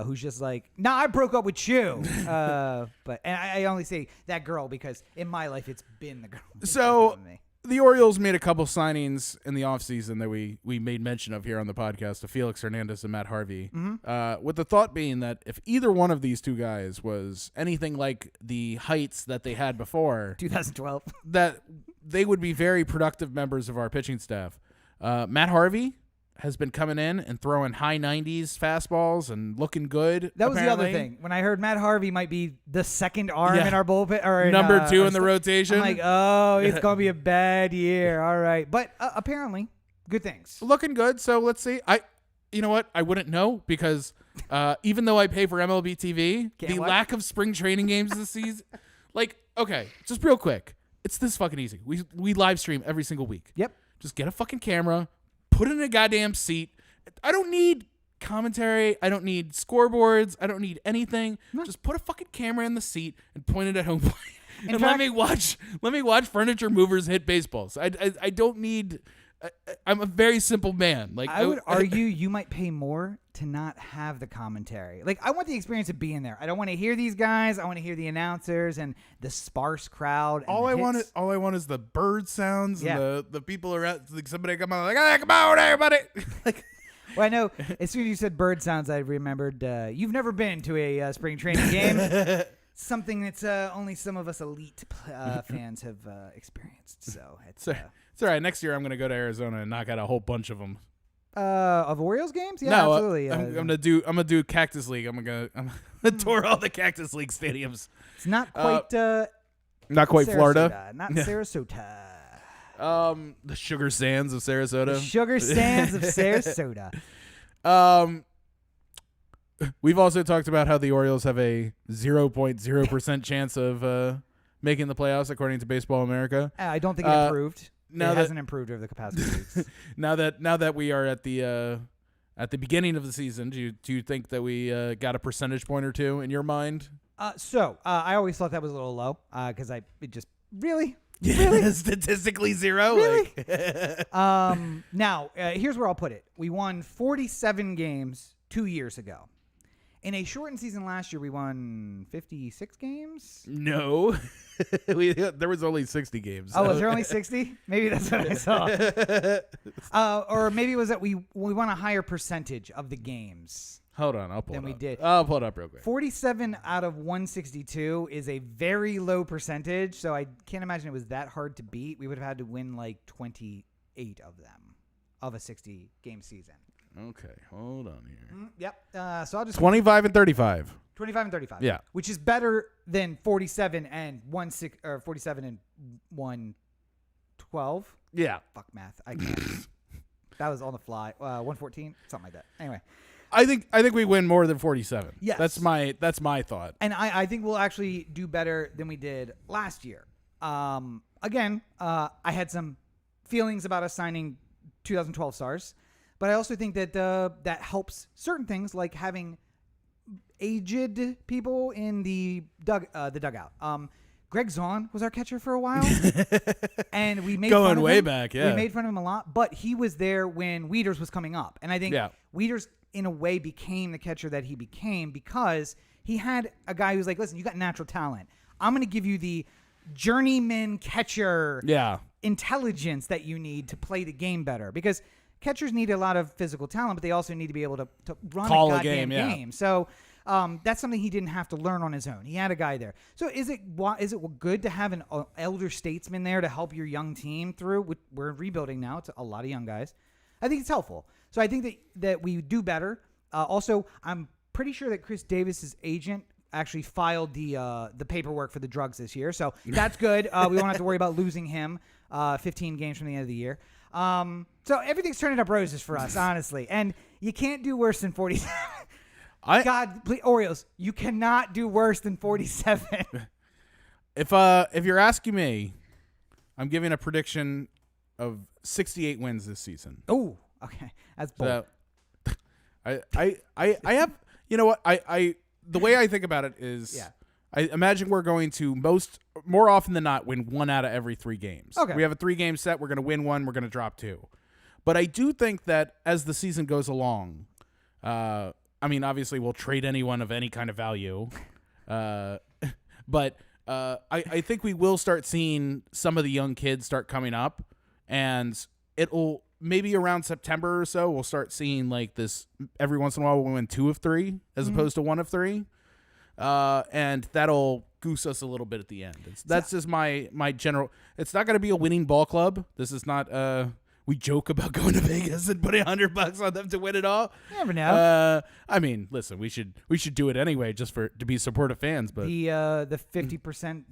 who's just like, "Nah, I broke up with you." But I only say that girl because in my life it's been the girl. So the Orioles made a couple signings in the offseason that we made mention of here on the podcast of Felix Hernandez and Matt Harvey. With the thought being that if either one of these two guys was anything like the heights that they had before 2012, that they would be very productive members of our pitching staff. Matt Harvey has been coming in and throwing high 90s fastballs and looking good. That was apparently. the other thing. When I heard Matt Harvey might be the second arm in our bullpen, or number 2 in the rotation, I'm like, oh, it's gonna be a bad year. All right, but apparently, good things. Looking good. So let's see. You know what? I wouldn't know because even though I pay for MLB TV, lack of spring training games this season, like, okay, just real quick, it's this fucking easy. We live stream every single week. Yep. Just get a fucking camera. Put it in a goddamn seat. I don't need commentary. I don't need scoreboards. I don't need anything. No. Just put a fucking camera in the seat and point it at home plate. And let me watch furniture movers hit baseballs. I don't need. I'm a very simple man. Like I would argue, you might pay more to not have the commentary. Like I want the experience of being there. I don't want to hear these guys. I want to hear the announcers and the sparse crowd. And all I want is the bird sounds and the people around. Like somebody come on, like, hey, come on, everybody. Like, well, I know. As soon as you said bird sounds, I remembered you've never been to a spring training game. Something that's only some of us elite fans have experienced. So it's all right. Next year, I'm going to go to Arizona and knock out a whole bunch of them. Of Orioles games? Yeah, no, absolutely. I'm gonna do Cactus League. I'm gonna tour all the Cactus League stadiums. It's not quite Florida. Not Sarasota. The Sugar Sands of Sarasota. The Sugar Sands of Sarasota. We've also talked about how the Orioles have a 0.0% chance of making the playoffs, according to Baseball America. I don't think it improved. It hasn't improved over the past few weeks. Now that we are at the beginning of the season, do you think that we got a percentage point or two in your mind? I always thought that was a little low because really statistically zero. Really? Now here's where I'll put it. We won 47 games 2 years ago. In a shortened season last year, we won 56 games. No, there was only 60 games. Oh, was there only 60? Maybe that's what I saw. Or maybe it was that we won a higher percentage of the games. Hold on, I'll pull it up. Than we did. I'll pull it up real quick. 47 out of 162 is a very low percentage, so I can't imagine it was that hard to beat. We would have had to win like 28 of them of a 60-game season. Okay, hold on here. Yep. So I'll just 25 and 35. 25 and 35. Yeah. Which is better than 47 and 47 and 112. Yeah. Fuck math. I can't. That was on the fly. 114, something like that. Anyway. I think we win more than 47. Yes. That's my thought. And I think we'll actually do better than we did last year. Again, I had some feelings about us signing 2012 stars. But I also think that that helps certain things like having aged people in the dugout. Greg Zahn was our catcher for a while, and we made going fun of way him. back. Yeah, we made fun of him a lot, but he was there when Wieters was coming up, and I think Wieters in a way became the catcher that he became because he had a guy who's like, listen, you got natural talent. I'm going to give you the journeyman catcher intelligence that you need to play the game better because. Catchers need a lot of physical talent, but they also need to be able to run Call a goddamn game. So That's something he didn't have to learn on his own. He had a guy there. So is it good to have an elder statesman there to help your young team through? We're rebuilding now. It's a lot of young guys. I think it's helpful. So I think that we do better. Also, I'm pretty sure that Chris Davis's agent actually filed the paperwork for the drugs this year. So that's good. We won't have to worry about losing him 15 games from the end of the year. So everything's turning up roses for us, honestly. And you can't do worse than 47. God, please, Orioles, you cannot do worse than 47. If you're asking me, I'm giving a prediction of 68 wins this season. Oh, okay. That's bold. So, I have, you know what? The way I think about it is, I imagine we're going to more often than not win 1 out of every 3 games. Okay. We have a 3-game set. We're going to win 1. We're going to drop 2. But I do think that as the season goes along, I mean, obviously we'll trade anyone of any kind of value. But I think we will start seeing some of the young kids start coming up, and it'll maybe around September or so, we'll start seeing like this every once in a while we'll win 2 of 3 as opposed to 1 of 3. And that'll goose us a little bit at the end. That's just my general. It's not going to be a winning ball club. This is not. We joke about going to Vegas and putting $100 on them to win it all. You never know. I mean, listen, we should do it anyway just to be supportive fans. But the 50%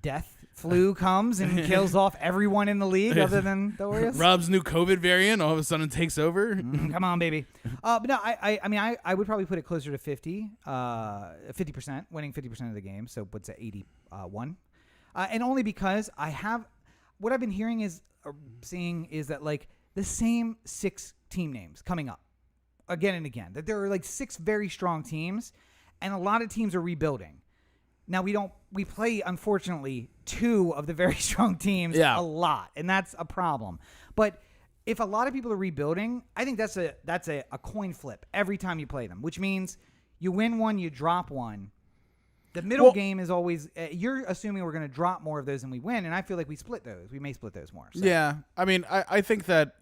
death flu comes and kills off everyone in the league other than the Orioles. Rob's new COVID variant all of a sudden takes over. Come on, baby. But no, I mean, I would probably put it closer to 50%, winning 50% of the game. So what's that, 81? And only because what I've been hearing seeing is that like the same 6 team names coming up again and again. That there are like 6 very strong teams, and a lot of teams are rebuilding. Now we play, unfortunately, 2 of the very strong teams a lot, and that's a problem. But if a lot of people are rebuilding, I think that's a coin flip every time you play them, which means you win 1, you drop 1. The middle game is always you're assuming we're going to drop more of those than we win, and I feel like we split those. We may split those more. So. Yeah, I mean, I think that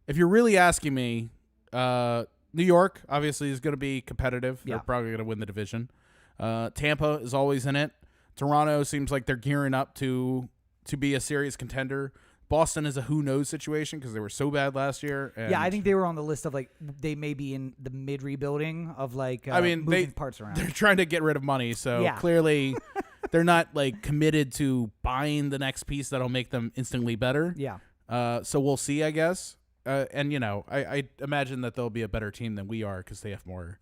if you're really asking me, New York obviously is going to be competitive. They're probably going to win the division. Tampa is always in it. Toronto seems like they're gearing up to be a serious contender. Boston is a who knows situation because they were so bad last year. And I think they were on the list of like they may be in the mid rebuilding of like moving parts around. They're trying to get rid of money, so clearly they're not like committed to buying the next piece that'll make them instantly better. Yeah. So we'll see, I guess. And you know, I imagine that they'll be a better team than we are because they have more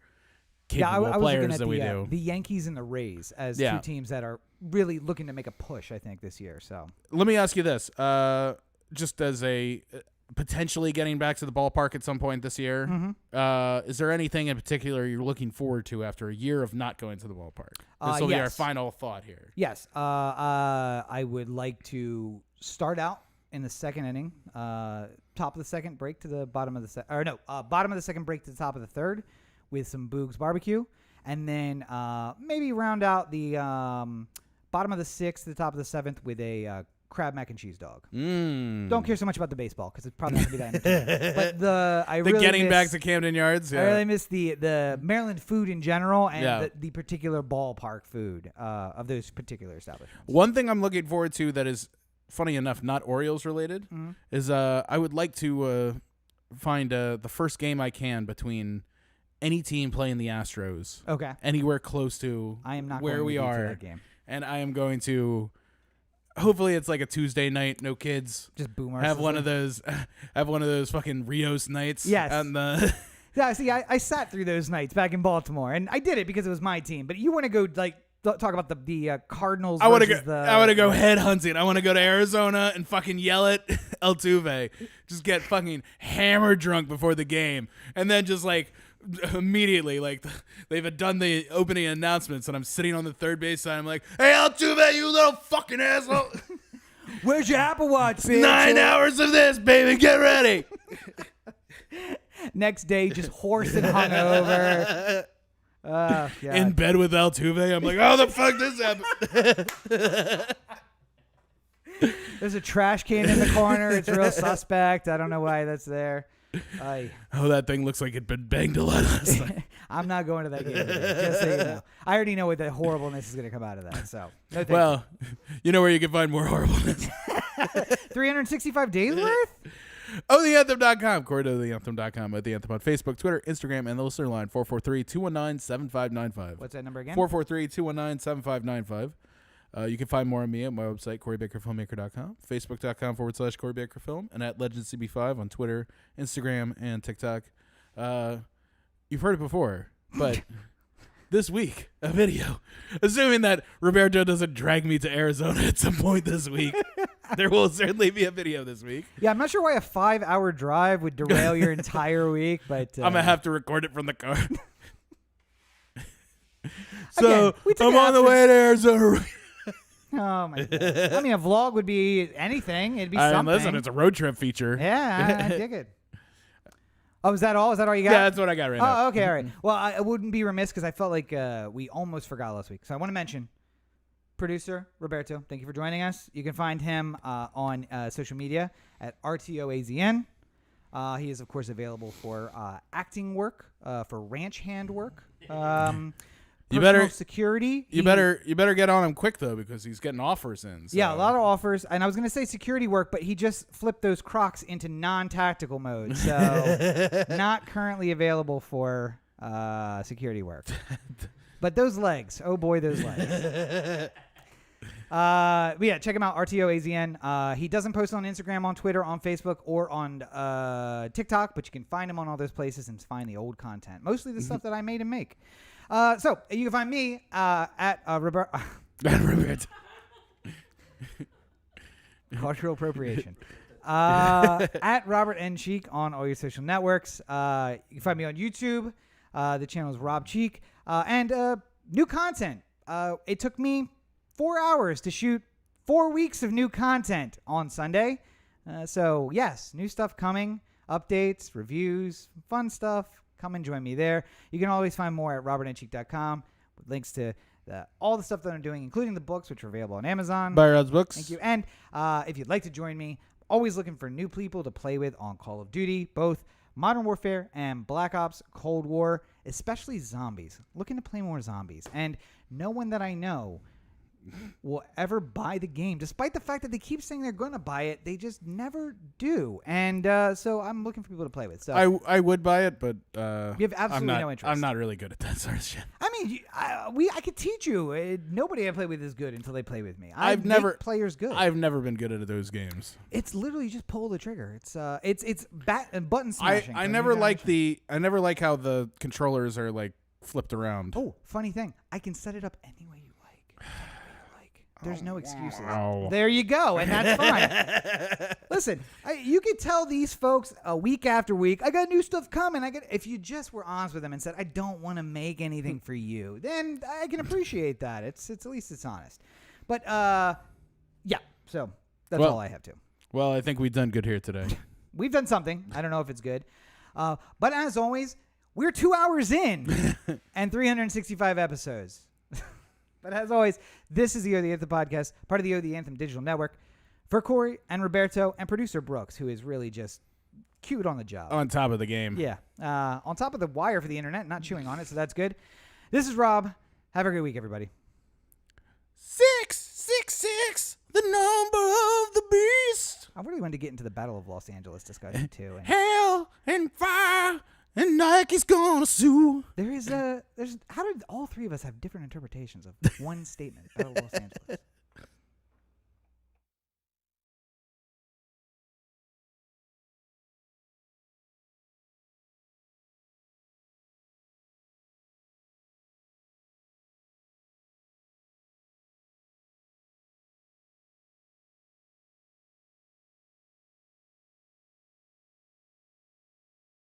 capable players than we do. The Yankees and the Rays as 2 teams that are really looking to make a push, I think, this year. So let me ask you this: just as a potentially getting back to the ballpark at some point this year, is there anything in particular you're looking forward to after a year of not going to the ballpark? This will be our final thought here. Yes, I would like to start out in the second inning, top of the second, break to the bottom of the bottom of the second, break to the top of the third, with some Boog's barbecue, and then maybe round out the bottom of the 6th to the top of the 7th with a crab mac and cheese dog. Don't care so much about the baseball because it's probably not going to be that entertaining. But getting back to Camden Yards. Yeah. I really miss the Maryland food in general and the particular ballpark food of those particular establishments. One thing I'm looking forward to that is, funny enough, not Orioles related, is I would like to find the first game I can between any team playing the Astros. Okay. Anywhere close to I am not where going we to are. that game. And I am going to, hopefully it's like a Tuesday night, no kids. Just boomers. Have one of those fucking Rios nights. Yes. And the yeah, see, I sat through those nights back in Baltimore, and I did it because it was my team. But you want to go like talk about the Cardinals. I want to go head hunting. I want to go to Arizona and fucking yell at Altuve. Just get fucking hammered drunk before the game, and then just like immediately, like they've done the opening announcements, and I'm sitting on the third base side. I'm like, "Hey, Altuve, you little fucking asshole! Where's your Apple Watch, bitch? 9 hours of this, baby. Get ready." Next day, just hoarse and hungover. In bed with Altuve. I'm like, "How the fuck this happened?" There's a trash can in the corner. It's real suspect. I don't know why that's there. Oh, that thing looks like it'd been banged a lot last night. I'm not going to that game today, just so you know. I already know what the horribleness is going to come out of that. So, no thank Well, you know where you can find more horribleness. 365 days worth? OhTheAnthem.com. Corey to TheAnthem.com. At The Anthem on Facebook, Twitter, Instagram, and the listener line 443-219-7595. What's that number again? 443-219-7595. You can find more on me at my website, CoreyBakerFilmmaker.com, Facebook.com/CoreyBakerFilm, and at LegendsCB5 on Twitter, Instagram, and TikTok. You've heard it before, but this week, a video. Assuming that Roberto doesn't drag me to Arizona at some point this week, there will certainly be a video this week. Yeah, I'm not sure why a 5-hour drive would derail your entire week, but... I'm going to have to record it from the car. So, Again, I'm on the way to Arizona. Oh, my God. I mean, a vlog would be anything. It'd be something. Listen, it's a road trip feature. Yeah, I dig it. Oh, is that all? Is that all you got? Yeah, that's what I got right now. Oh, okay, all right. Well, I wouldn't be remiss because I felt like we almost forgot last week. So I want to mention producer Roberto. Thank you for joining us. You can find him on social media at RTOAZN. He is, of course, available for acting work, for ranch hand work. You better security. You better get on him quick though, because he's getting offers in. So. Yeah, a lot of offers, and I was gonna say security work, but he just flipped those Crocs into non-tactical mode, so not currently available for security work. But those legs, oh boy, those legs. But yeah, check him out, RTOAZN. He doesn't post on Instagram, on Twitter, on Facebook, or on TikTok, but you can find him on all those places and find the old content, mostly the stuff that I made him make. So you can find me at Roberto. Cultural appropriation. At Robert N. Cheek on all your social networks. You can find me on YouTube. The channel is Rob Cheek. And new content. It took me 4 hours to shoot 4 weeks of new content on Sunday. So, yes, new stuff coming. Updates, reviews, fun stuff. Come and join me there. You can always find more at robertncheek.com with links to all the stuff that I'm doing, including the books, which are available on Amazon. Buy Rod's books. Thank you. And if you'd like to join me, always looking for new people to play with on Call of Duty, both Modern Warfare and Black Ops Cold War, especially zombies. Looking to play more zombies. And no one that I know will ever buy the game, despite the fact that they keep saying they're going to buy it. They just never do. And so I'm looking for people to play with. So I would buy it, but you have absolutely no interest. I'm not really good at that sort of shit. I mean, I could teach you. Nobody I play with is good until they play with me. I've never make players good. I've never been good at those games. It's literally just pull the trigger. It's button smashing. I never like how the controllers are like flipped around. Oh, funny thing, I can set it up any way you like. There's no excuses. Wow. There you go, and that's fine. Listen, you could tell these folks week after week, I got new stuff coming. If you just were honest with them and said, I don't want to make anything for you, then I can appreciate that. It's at least it's honest. But yeah, so that's all I have to. Well, I think we've done good here today. We've done something. I don't know if it's good. But as always, we're 2 hours in and 365 episodes. But as always, this is the Oh, the Anthem podcast, part of the Oh, the Anthem digital network. For Corey and Roberto and producer Brooks, who is really just cute on the job. On top of the game. Yeah. On top of the wire for the internet, not chewing on it, so that's good. This is Rob. Have a great week, everybody. 666, the number of the beast. I really wanted to get into the Battle of Los Angeles discussion, too. Hell and fire. And Nike's gonna sue. How did all three of us have different interpretations of one statement? Battle of Los Angeles.